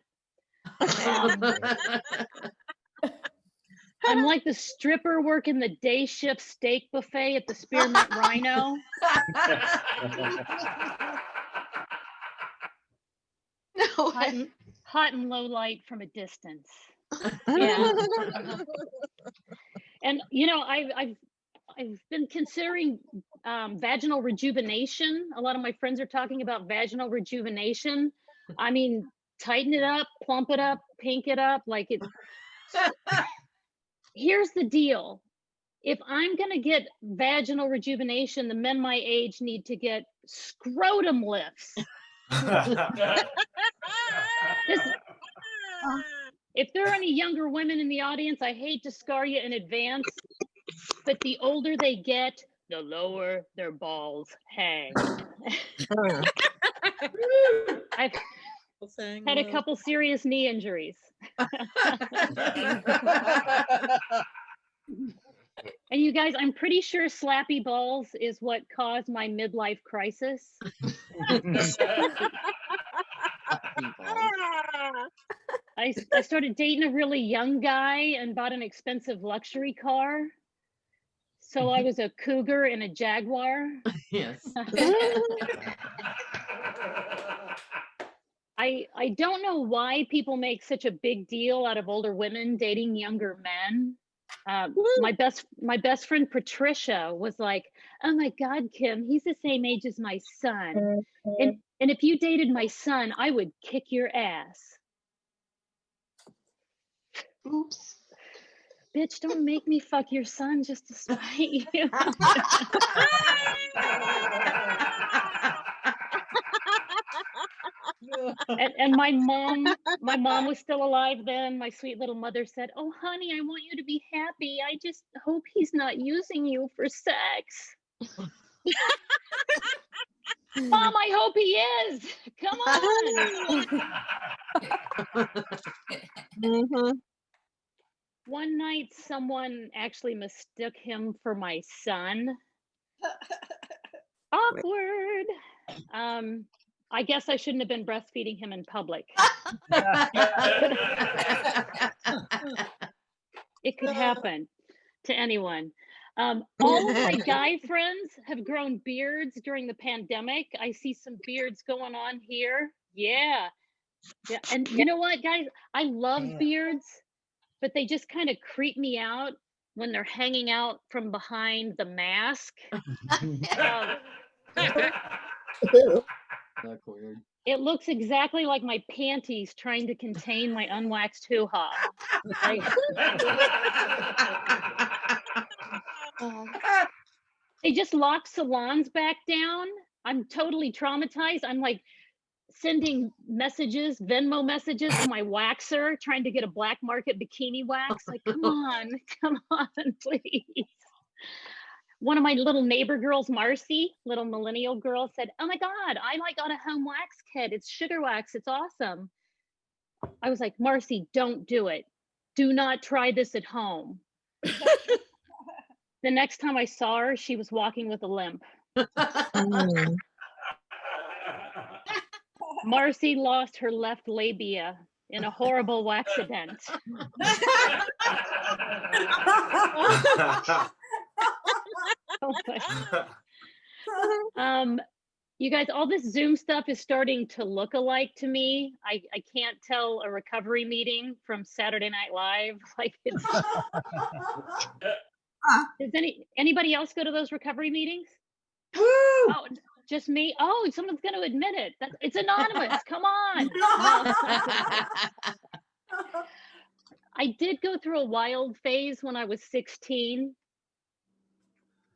I'm like the stripper working the day shift steak buffet at the Spearmint Rhino. Hot and low light from a distance. Yeah. And you know, I've been considering vaginal rejuvenation. A lot of my friends are talking about vaginal rejuvenation. I mean, tighten it up, plump it up, pink it up, like it. Here's the deal. If I'm going to get vaginal rejuvenation, the men my age need to get scrotum lifts. If there are any younger women in the audience, I hate to scar you in advance, but the older they get, the lower their balls hang. I've had a couple serious knee injuries. And you guys, I'm pretty sure slappy balls is what caused my midlife crisis. I started dating a really young guy and bought an expensive luxury car. So I was a cougar and a jaguar. Yes. I don't know why people make such a big deal out of older women dating younger men. My best friend Patricia was like, "Oh my God, Kim, he's the same age as my son, and if you dated my son, I would kick your ass." Oops. Bitch, don't make me fuck your son just to spite you. And my mom was still alive then. My sweet little mother said, "Oh, honey, I want you to be happy. I just hope he's not using you for sex." Mom, I hope he is. Come on. One night, someone actually mistook him for my son. Awkward. I guess I shouldn't have been breastfeeding him in public. It could happen to anyone. All of my guy friends have grown beards during the pandemic. I see some beards going on here. Yeah. And you know what, guys? I love beards, but they just kind of creep me out when they're hanging out from behind the mask. That's weird. It looks exactly like my panties trying to contain my unwaxed hoo-ha. They just locked salons back down. I'm totally traumatized. I'm like sending messages, Venmo messages to my waxer, trying to get a black market bikini wax. Like, come on, please. One of my little neighbor girls, Marcy, little millennial girl, said, "Oh my God, I like got a home wax kit. It's sugar wax. It's awesome." I was like, "Marcy, don't do it. Do not try this at home." The next time I saw her, she was walking with a limp. Marcy lost her left labia in a horrible accident. You guys, all this Zoom stuff is starting to look alike to me. I can't tell a recovery meeting from Saturday Night Live. Like, it's does anybody else go to those recovery meetings? Oh, just me? Oh, someone's going to admit it. It's anonymous. Come on. I did go through a wild phase when I was 16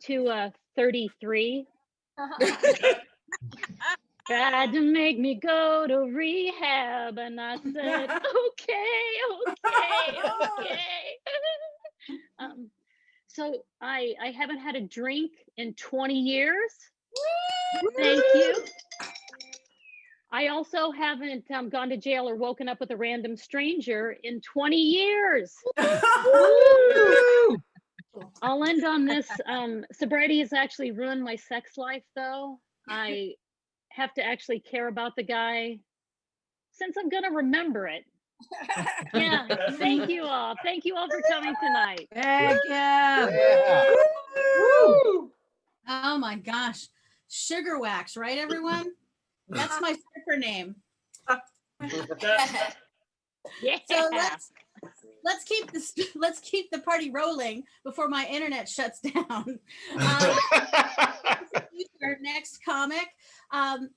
to 33. Tried to make me go to rehab, and I said, okay. So I haven't had a drink in 20 years. Thank you. I also haven't gone to jail or woken up with a random stranger in 20 years. I'll end on this. Sobriety has actually ruined my sex life, though. I have to actually care about the guy since I'm going to remember it. Yeah, thank you all. Thank you all for coming tonight. Heck yeah. Oh my gosh. Sugar wax, right, everyone? That's my stripper name. Yeah. So let's keep the party rolling before my internet shuts down. Our next comic.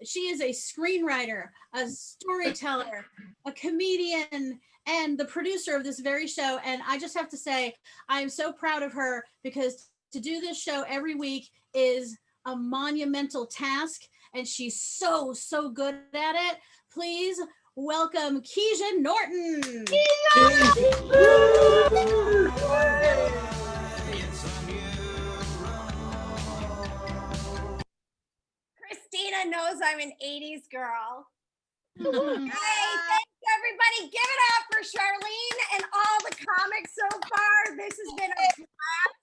She is a screenwriter, a storyteller, a comedian, and the producer of this very show. And I just have to say, I'm so proud of her because to do this show every week is a monumental task. And she's so good at it. Please welcome KeZia Norton. Christina knows I'm an 80s girl. Hey, thanks everybody. Give it up for Charlene and all the comics so far. This has been a blast.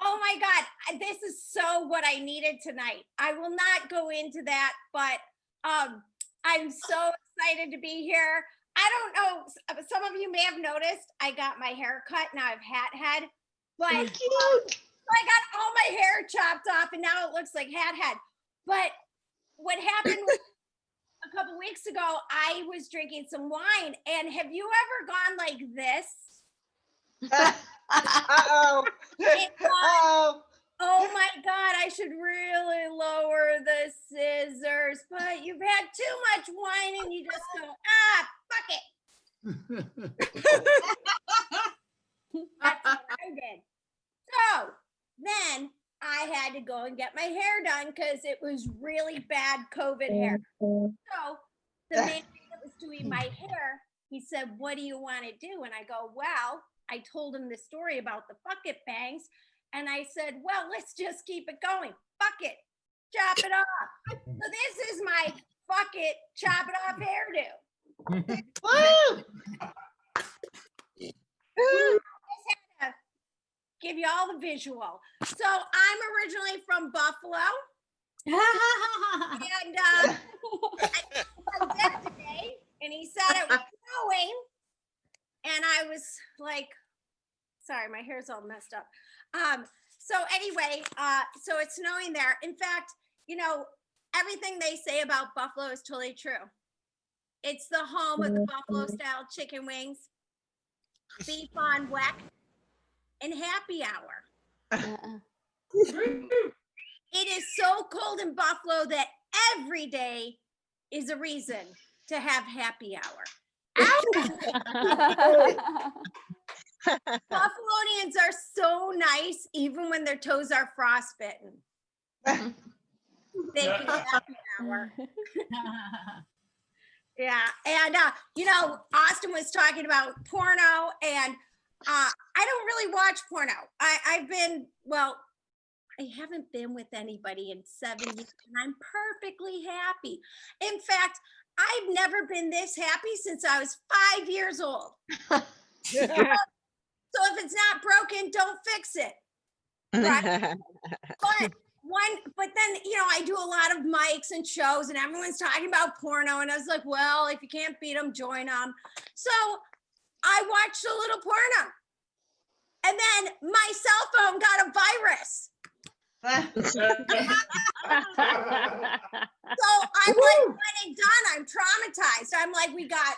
Oh my God, this is so what I needed tonight. I will not go into that, but I'm so excited to be here. I don't know, some of you may have noticed I got my hair cut. Now I have hat head, but I got all my hair chopped off and now it looks like hat head. But what happened was a couple weeks ago, I was drinking some wine, and have you ever gone like this? Oh my God, I should really lower the scissors, but you've had too much wine and you just go, fuck it. That's what I did. So then I had to go and get my hair done because it was really bad COVID hair. So the man that was doing my hair, he said, "What do you want to do?" And I go, "Well," I told him the story about the bucket bangs. And I said, "Well, let's just keep it going. Fuck it. Chop it off." So this is my fuck it, chop it off hairdo. Give you all the visual. So I'm originally from Buffalo. And I was there today, and he said it was snowing. And I was like, sorry, my hair's all messed up. So anyway, so it's snowing there. In fact, you know, everything they say about Buffalo is totally true. It's the home of the Buffalo style chicken wings, beef on weck, and happy hour. It is so cold in Buffalo that every day is a reason to have happy hour. Buffalonians are so nice, even when their toes are frostbitten. They can have happy hour. Yeah, and Austin was talking about porno, and I don't really watch porno. I haven't been with anybody in 7 years, and I'm perfectly happy. In fact, I've never been this happy since I was 5 years old. So if it's not broken, don't fix it. Right? But then, I do a lot of mics and shows and everyone's talking about porno. And I was like, well, if you can't beat them, join them. So I watched a little porno. And then my cell phone got a virus. So I'm like, when it's done, I'm traumatized. I'm like, we got,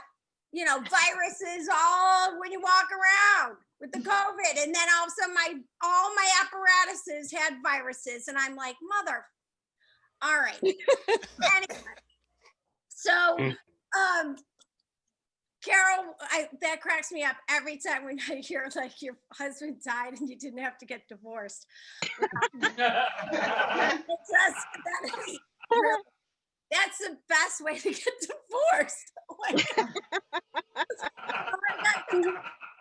viruses all when you walk around with the COVID. And then all of a sudden all my apparatuses had viruses. And I'm like, mother. All right. Anyway, so Carol, that cracks me up every time when I hear like your husband died and you didn't have to get divorced. That's the best way to get divorced.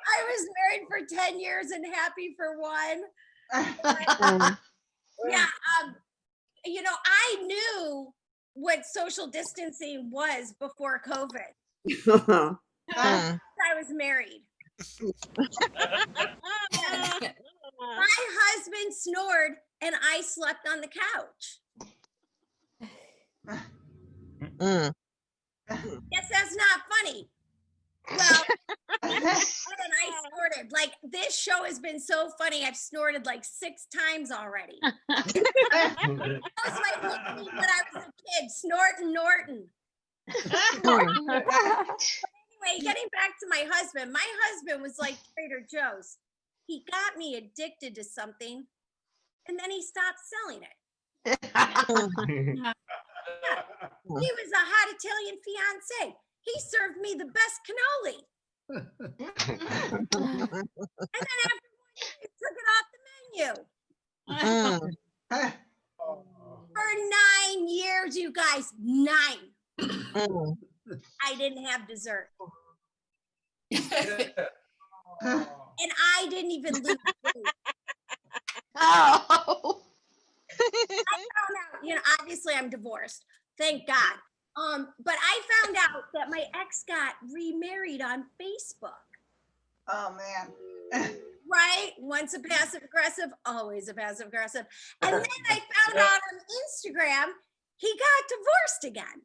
I was married for 10 years and happy for one. Yeah, I knew what social distancing was before COVID. I was married. My husband snored and I slept on the couch. Yes, that's not funny. Well, and I snorted. Like, this show has been so funny. I've snorted like 6 times already. That was my nickname when I was a kid, Snortin' Norton. Anyway, getting back to my husband was like Trader Joe's. He got me addicted to something and then he stopped selling it. Yeah. He was a hot Italian fiance. He served me the best cannoli. And then after 1 year, he took it off the menu. For 9 years, you guys, 9. I didn't have dessert. And I didn't even lose weight. Oh. I found out, obviously I'm divorced. Thank God. But I found out that my ex got remarried on Facebook. Oh, man. Right? Once a passive aggressive, always a passive aggressive. And then I found out on Instagram, he got divorced again.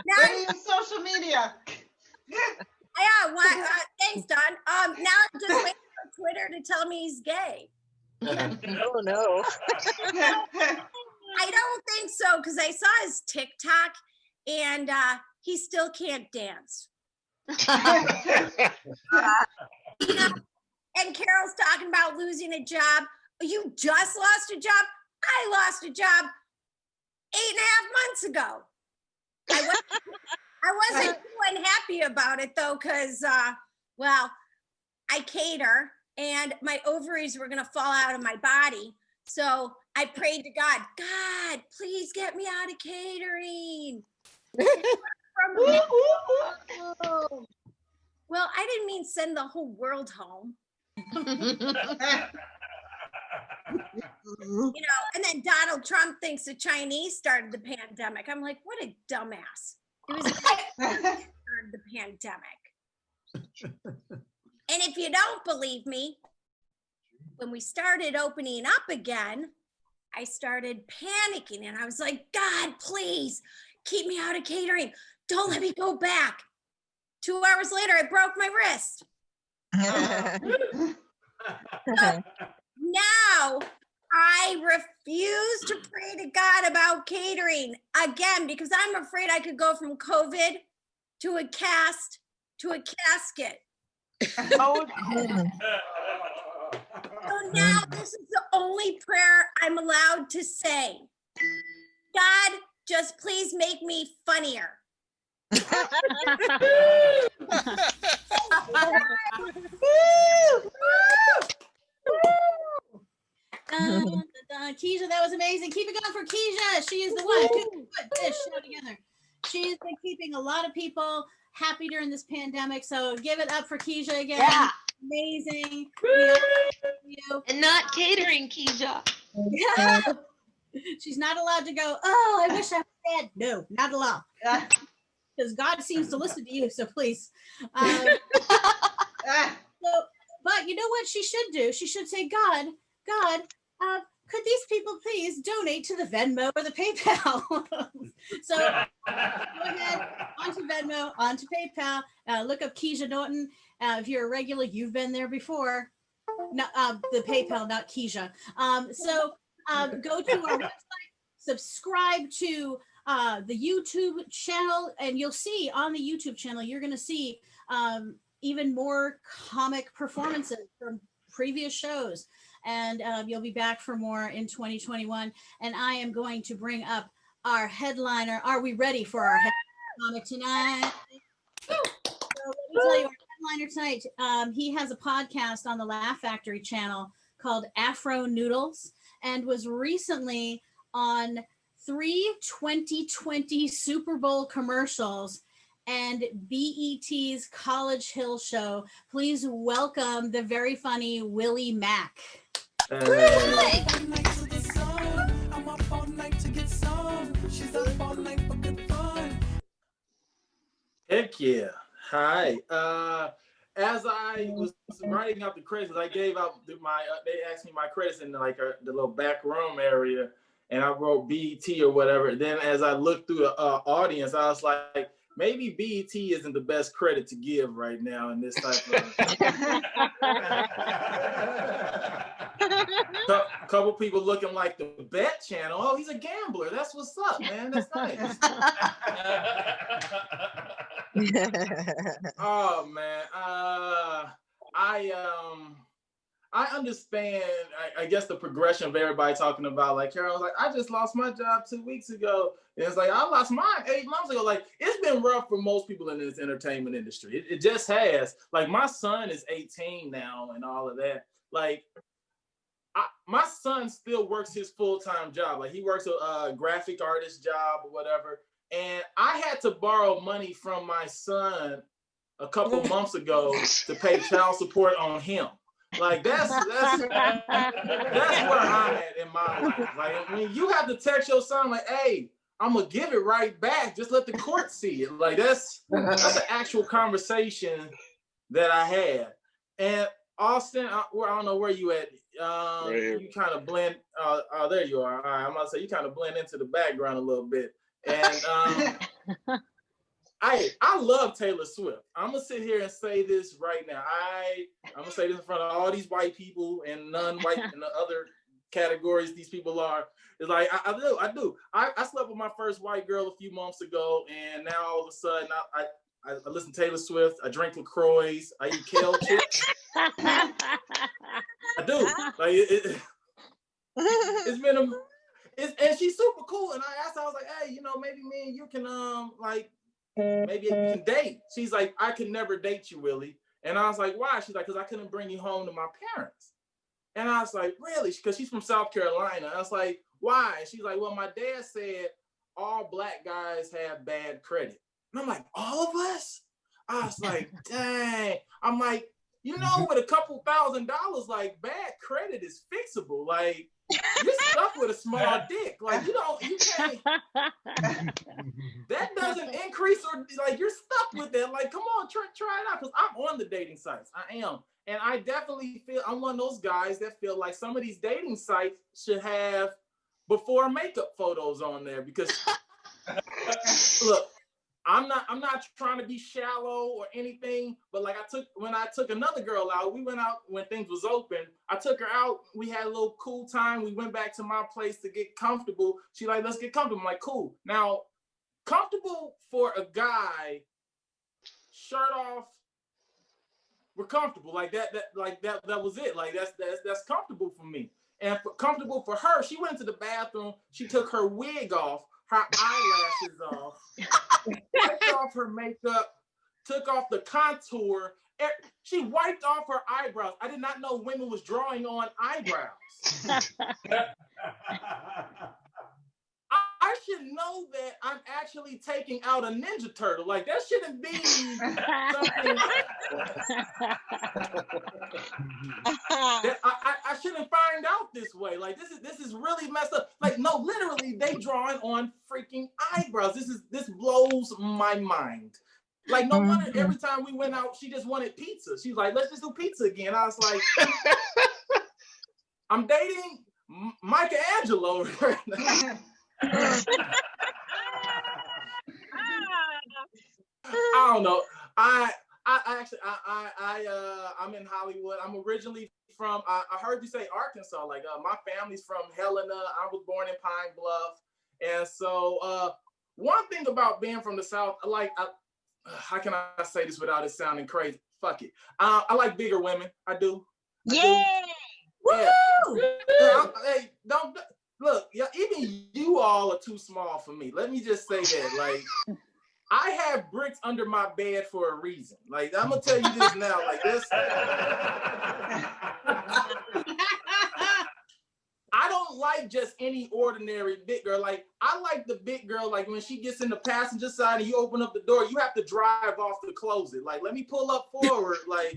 Now social media. Yeah, thanks, Don. Now I'm just waiting for Twitter to tell me he's gay. Oh, no. I don't think so, because I saw his TikTok and he still can't dance. And Carol's talking about losing a job. You just lost a job? I lost a job 8.5 months ago. I wasn't too unhappy about it though, because I cater and my ovaries were gonna fall out of my body. So I prayed to God, God, please get me out of catering. Well, I didn't mean send the whole world home. And then Donald Trump thinks the Chinese started the pandemic. I'm like, what a dumbass. It was started the pandemic. And if you don't believe me, when we started opening up again, I started panicking and I was like, God, please keep me out of catering. Don't let me go back. 2 hours later, I broke my wrist. So now I refuse to pray to God about catering again because I'm afraid I could go from COVID to a cast to a casket. Oh, So now this is the only prayer I'm allowed to say. God, just please make me funnier. KeZia, that was amazing. Keep it going for KeZia. She is the one who put this show together. She's been keeping a lot of people happy during this pandemic. So give it up for KeZia again. Yeah. Amazing. You. And not catering, KeZia. Yeah. She's not allowed to go, oh, I wish I was dead. No, not allowed. Because God seems to listen to you, so please. But you know what she should do? She should say, God, could these people please donate to the Venmo or the PayPal? So go ahead, onto Venmo, onto PayPal. Look up KeZia Norton. If you're a regular, you've been there before. No, the PayPal, not KeZia. So go to our website, subscribe to the YouTube channel, and you'll see on the YouTube channel, you're going to see even more comic performances from previous shows. And you'll be back for more in 2021. And I am going to bring up our headliner. Are we ready for our headliner tonight? So let me tell you, our headliner tonight, he has a podcast on the Laugh Factory channel called Afro Noodles, and was recently on 3 2020 Super Bowl commercials and BET's College Hill show. Please welcome the very funny Willie Macc. Heck yeah. Hi. As I was writing out the credits, I gave out my, they asked me my credits in like the little back room area, and I wrote BET or whatever. Then as I looked through the audience, I was like, maybe BET isn't the best credit to give right now in this type of... couple people looking like the Bet Channel. Oh, he's a gambler. That's what's up, man. That's nice. Oh man, I understand. I guess the progression of everybody talking about, like Carol was like, I just lost my job 2 weeks ago. And it's like, I lost mine 8 months ago. Like, it's been rough for most people in this entertainment industry. It just has. Like, my son is 18 now and all of that. Like, my son still works his full-time job. Like, he works a graphic artist job or whatever. And I had to borrow money from my son a couple months ago to pay child support on him. Like that's where I'm at in my life. Like when you have to text your son, like, "Hey, I'm gonna give it right back. Just let the court see it." Like that's an actual conversation that I had. And Austin, I don't know where you at. Right, you kind of blend. Oh, there you are. All right, I'm gonna say you kind of blend into the background a little bit. And I love Taylor Swift. I'm gonna sit here and say this right now. I'm gonna say this in front of all these white people and non-white and the other categories these people are. It's like I do. I slept with my first white girl a few months ago, and now all of a sudden I listen to Taylor Swift. I drink LaCroix. I eat kale chips. I do. Like it's been and she's super cool. And I asked her, I was like, hey, maybe me and you can maybe you can date. She's like, I could never date you, Willie. And I was like, why? She's like, because I couldn't bring you home to my parents. And I was like, really? Because she's from South Carolina. I was like, why? And she's like, well, my dad said all Black guys have bad credit. And I'm like, all of us? I was like, dang. I'm like, with a couple $1,000, like bad credit is fixable. Like, you're stuck with a small dick. Like you can't. That doesn't increase or like you're stuck with that. Like, come on, try it out. Because I'm on the dating sites. I am. And I definitely feel I'm one of those guys that feel like some of these dating sites should have before makeup photos on there. Because look, I'm not trying to be shallow or anything, but like when I took another girl out, we went out when things was open. I took her out. We had a little cool time. We went back to my place to get comfortable. She like, let's get comfortable. I'm like, cool. Now, comfortable for a guy, shirt off, we're comfortable. Like that was it. Like that's comfortable for me. And comfortable for her, she went into the bathroom. She took her wig off, her eyelashes off, wiped off her makeup, took off the contour. She wiped off her eyebrows. I did not know women was drawing on eyebrows. I should know that I'm actually taking out a Ninja Turtle. Like, that shouldn't be something that I shouldn't find out this way. Like, this is really messed up. Like, no, literally, they drawing on freaking eyebrows. This blows my mind. Like, no wonder every time we went out, she just wanted pizza. She's like, let's just do pizza again. I was like, I'm dating Michelangelo right now. I don't know. I'm in Hollywood. I'm originally from, I heard you say Arkansas. Like, my family's from Helena. I was born in Pine Bluff. And so one thing about being from the South, how can I say this without it sounding crazy? Fuck it. I like bigger women. I do. Yeah. Woo! Hey, don't look. Yeah, even you all are too small for me. Let me just say that. Like, I have bricks under my bed for a reason. Like, I'm gonna tell you this now. Like this. I don't like just any ordinary big girl. Like, I like the big girl, like when she gets in the passenger side and you open up the door, you have to drive off to close it. Like, let me pull up forward. Like,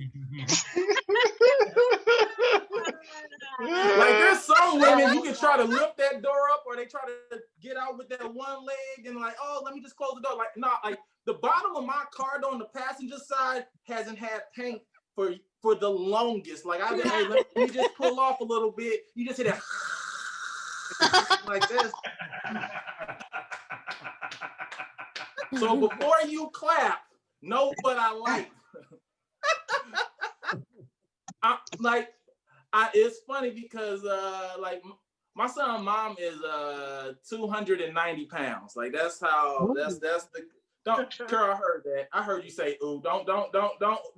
like there's some women you can try to lift that door up, or they try to get out with that one leg and like, oh, let me just close the door. Like, no, like the bottom of my car door on the passenger side hasn't had paint for the longest. Like, hey, let me just pull off a little bit. You just hit it like this. So before you clap, know what I like. It's funny because like my son's mom is 290 pounds. Like, that's how that's the don't Carol, I heard that. I heard you say, ooh, don't don't.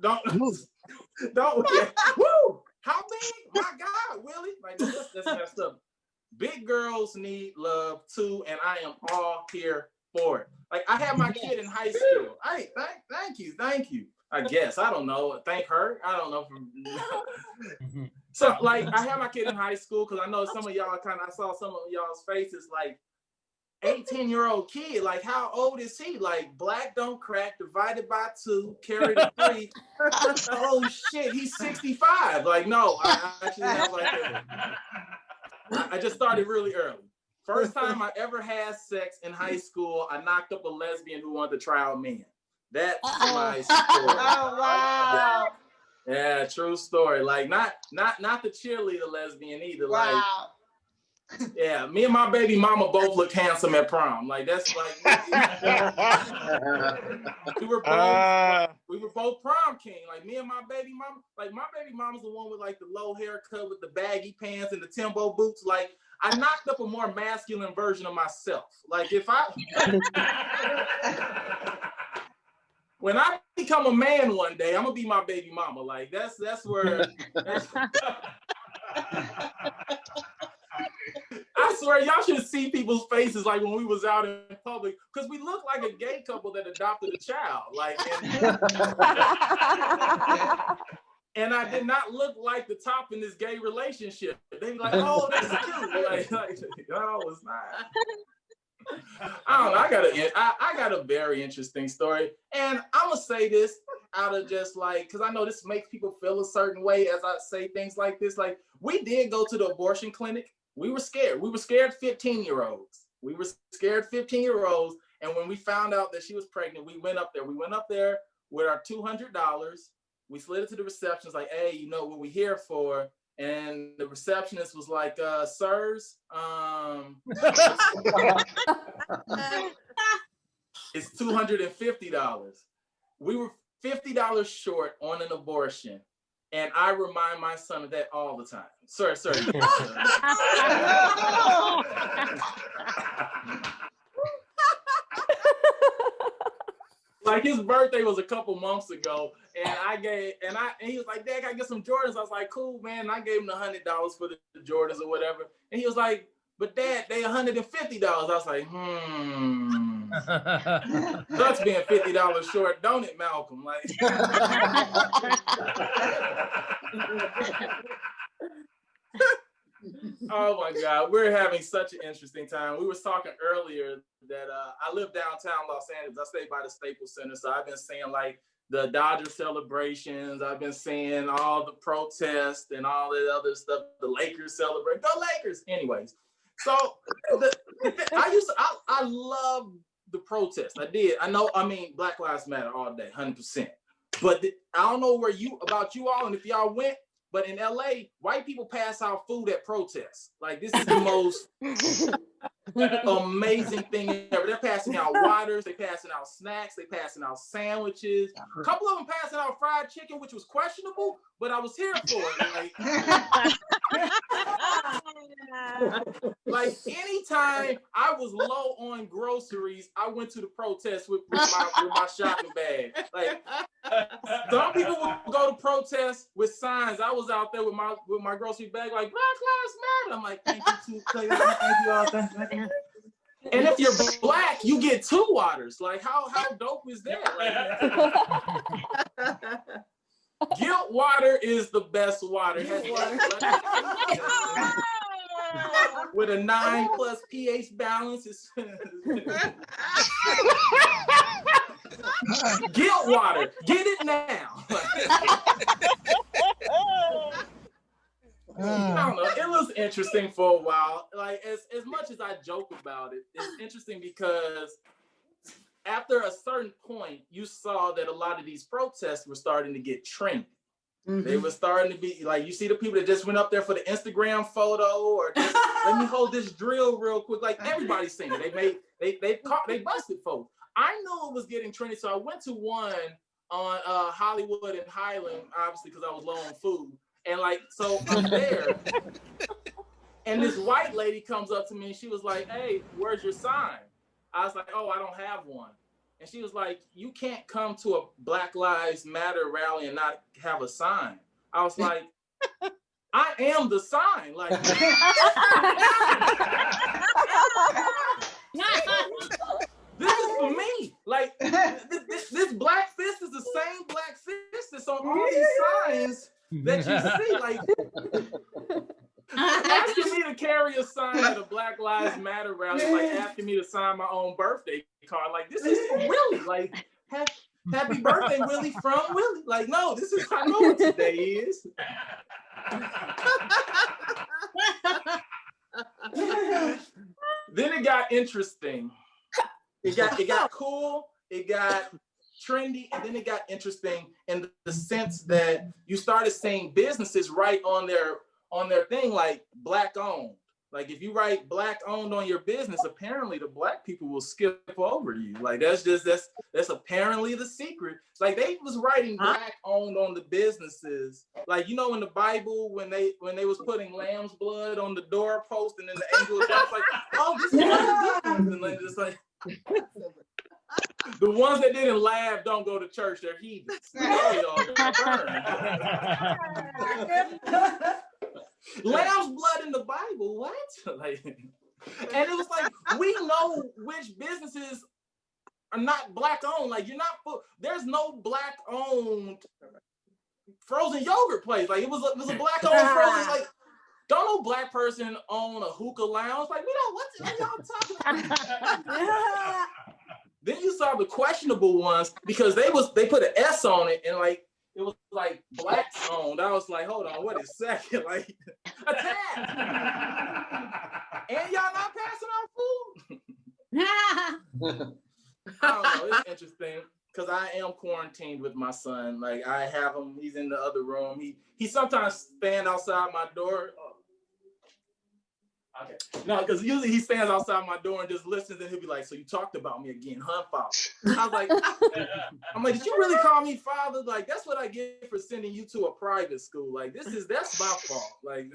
Yeah. Woo! How big? My God, Willie. Like, that's messed up. Big girls need love too, and I am all here for it. Like, I had my kid in high school. Hey, thank you. I guess, I don't know. Thank her. I don't know. So, like, I had my kid in high school because I know some of y'all I saw some of y'all's faces, like, 18-year-old kid, like, how old is he? Like, black don't crack, divided by 2, carry the 3. Oh shit, he's 65. Like, no, I actually have I just started really early. First time I ever had sex in high school, I knocked up a lesbian who wanted to try out men. That's my story. Oh wow. Yeah, true story. Like, not the cheerleader lesbian either. Wow. Like, yeah, me and my baby mama both looked handsome at prom. Like, that's like we were both prom king. Like, me and my baby mama. Like, my baby mama's the one with like the low haircut with the baggy pants and the Timbo boots. Like, I knocked up a more masculine version of myself. Like, if when I become a man one day, I'm gonna be my baby mama. Like, that's where. I swear, y'all should see people's faces like when we was out in public, because we look like a gay couple that adopted a child. Like, and I did not look like the top in this gay relationship. They be like, "Oh, that's cute." Like, no, it's not. I don't know. I got a very interesting story, and I'm gonna say this out of just like, because I know this makes people feel a certain way as I say things like this. Like, we did go to the abortion clinic. We were scared. We were scared 15-year-olds. We were scared 15-year-olds. And when we found out that she was pregnant, we went up there. We went up there with our $200. We slid it to the receptionist, like, hey, you know what we here for? And the receptionist was like, sirs, it's $250. We were $50 short on an abortion. And I remind my son of that all the time. Sir. Like his birthday was a couple months ago, and he was like, Dad, can I get some Jordans? I was like, cool, man. And I gave him the $100 for the Jordans or whatever. And he was like, but Dad, they $150. I was like, That's being $50 short, don't it, Malcolm? Like, oh my God, we're having such an interesting time. We was talking earlier that I live downtown Los Angeles. I stay by the Staples Center, so I've been seeing like the Dodger celebrations. I've been seeing all the protests and all that other stuff. The Lakers celebrate. Go Lakers! Anyways, so I love the protests. I did. I mean, Black Lives Matter all day, 100%. But I don't know about you all, and if y'all went. But in LA, white people pass out food at protests. Like, this is the most amazing thing ever. They're passing out waters, they're passing out snacks, they're passing out sandwiches. A couple of them passing out fried chicken, which was questionable, but I was here for it. Like anytime I was low on groceries, I went to the protest with my shopping bag. Like, some people would go to protests with signs. I was out there with my grocery bag, like, Black Lives Matter. I'm like, thank you, thank you all, thank you. And if you're Black, you get 2 waters. Like, how dope is that? Like, guilt water is the best water. With a 9+ pH balance. Guilt water. Get it now. I don't know. It was interesting for a while. Like, as much as I joke about it, it's interesting because after a certain point, you saw that a lot of these protests were starting to get trendy. Mm-hmm. They were starting to be like, you see the people that just went up there for the Instagram photo, or just, let me hold this drill real quick. Like, everybody's seen it. They busted folks. I knew it was getting trendy, so I went to one on Hollywood and Highland, obviously because I was low on food. And like, so I'm there, and this white lady comes up to me and she was like, hey, where's your sign? I was like, oh, I don't have one. And she was like, you can't come to a Black Lives Matter rally and not have a sign. I was like, I am the sign. Like, this is for me. Like, this black fist is the same black fist that's on all these signs that you see. Like, asking me to carry a sign at a Black Lives Matter rally, like asking me to sign my own birthday card. Like, this is for Willie. Like, happy birthday, Willie, from Willie. Like, no, this is, I know what today is. Then it got interesting. It got cool. It got trendy, and then it got interesting in the sense that you started seeing businesses write on their thing like Black owned. Like, if you write Black owned on your business, apparently the Black people will skip over you. Like, that's apparently the secret. Like, they was writing Black owned on the businesses. Like, you know, in the Bible, when they was putting lamb's blood on the doorpost, and then the angel was like, oh, this is one of the good ones. And like, just like, the ones that didn't laugh don't go to church. They're heathens. Lamb's blood in the Bible, what? Like, and it was like, we know which businesses are not Black owned. Like, there's no Black owned frozen yogurt place. Like, it was a Black owned frozen, like, don't no Black person own a hookah lounge. Like, we don't, what y'all talking about? Then you saw the questionable ones because they put an S on it, and like, it was like Black owned. I was like, hold on, wait a second, like, attack. And y'all not passing out food? I don't know, it's interesting because I am quarantined with my son. Like, I have him, he's in the other room. He sometimes stand outside my door. Okay. No, because usually he stands outside my door and just listens, and he'll be like, so you talked about me again, huh, Father? I was like, I'm like, did you really call me Father? Like, that's what I get for sending you to a private school. Like, that's my fault. Like,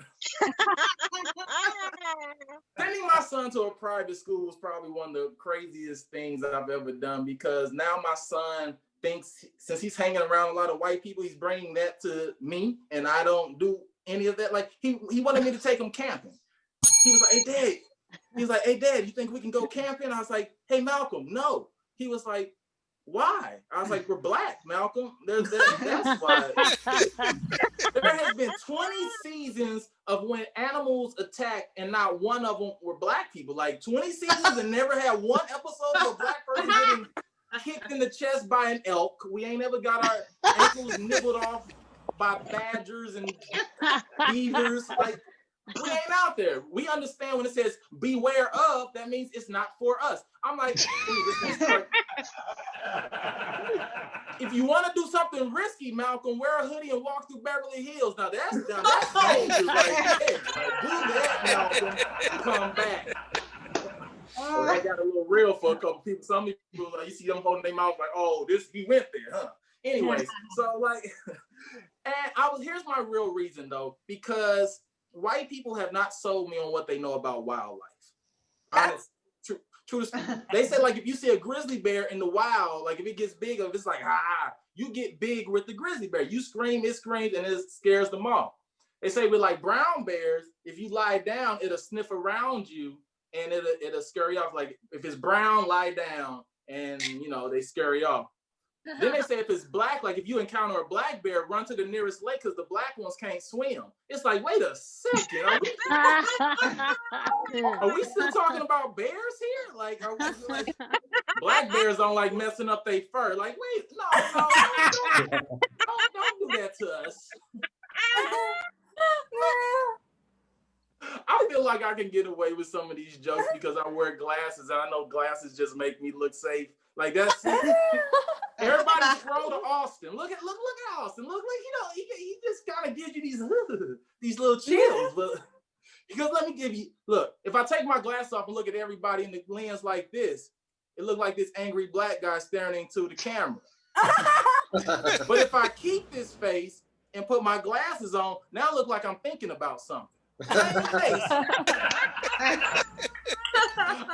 Sending my son to a private school was probably one of the craziest things that I've ever done, because now my son thinks, since he's hanging around a lot of white people, he's bringing that to me, and I don't do any of that. Like he wanted me to take him camping. He was like, "Hey, Dad." He was like, "Hey, Dad, you think we can go camping?" I was like, "Hey, Malcolm, no." He was like, "Why?" I was like, "We're black, Malcolm. That's why." There has been 20 seasons of when animals attack, and not one of them were black people. Like 20 seasons and never had one episode of a black person getting kicked in the chest by an elk. We ain't ever got our ankles nibbled off by badgers and beavers. Like, we ain't out there. We understand when it says beware of, that means it's not for us. I'm like, if you want to do something risky, Malcolm, wear a hoodie and walk through Beverly Hills. Now that's dangerous right there. Like, do that, Malcolm, and come back. So that got a little real for a couple people. Some people, like, you see them holding their mouth like, "Oh, he went there, huh?" Anyways, so like, and here's my real reason though, because white people have not sold me on what they know about wildlife. Honest, true. They say, like, if you see a grizzly bear in the wild, like if it gets big, if it's like, you get big with the grizzly bear. You scream, it screams, and it scares them off. They say with like brown bears, if you lie down, it'll sniff around you and it'll scare you off. Like if it's brown, lie down, and they scare you off. Then they say if it's black, like if you encounter a black bear, run to the nearest lake because the black ones can't swim. It's like, wait a second, are we still talking about bears here? Like, are we like, black bears don't like messing up their fur? Like, wait, no, don't do that to us. I feel like I can get away with some of these jokes because I wear glasses, and I know glasses just make me look safe. Like that's everybody throw to Austin. Look at Austin. Look like he just kind of gives you these little chills. But because let me give you look. If I take my glass off and look at everybody in the lens like this, it look like this angry black guy staring into the camera. But if I keep this face and put my glasses on, now I look like I'm thinking about something.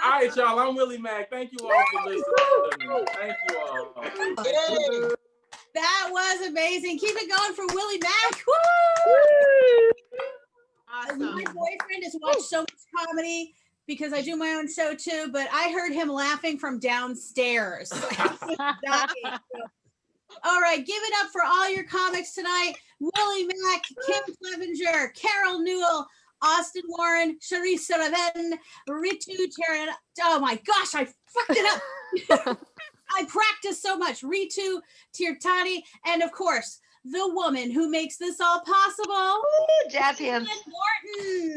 All right, y'all. I'm Willie Macc. Thank you all for listening. Thank you all. That was amazing. Keep it going for Willie Macc. Woo! Awesome. My boyfriend has watched so much comedy because I do my own show too, but I heard him laughing from downstairs. All right, give it up for all your comics tonight. Willie Macc, Kim Clevenger, Carol Newell, Austin Warren, Charisse Savarin, Ritu Tirthani. Oh my gosh, I fucked it up. I practiced so much. Ritu Tirthani, and of course, the woman who makes this all possible, jazz hands. Norton.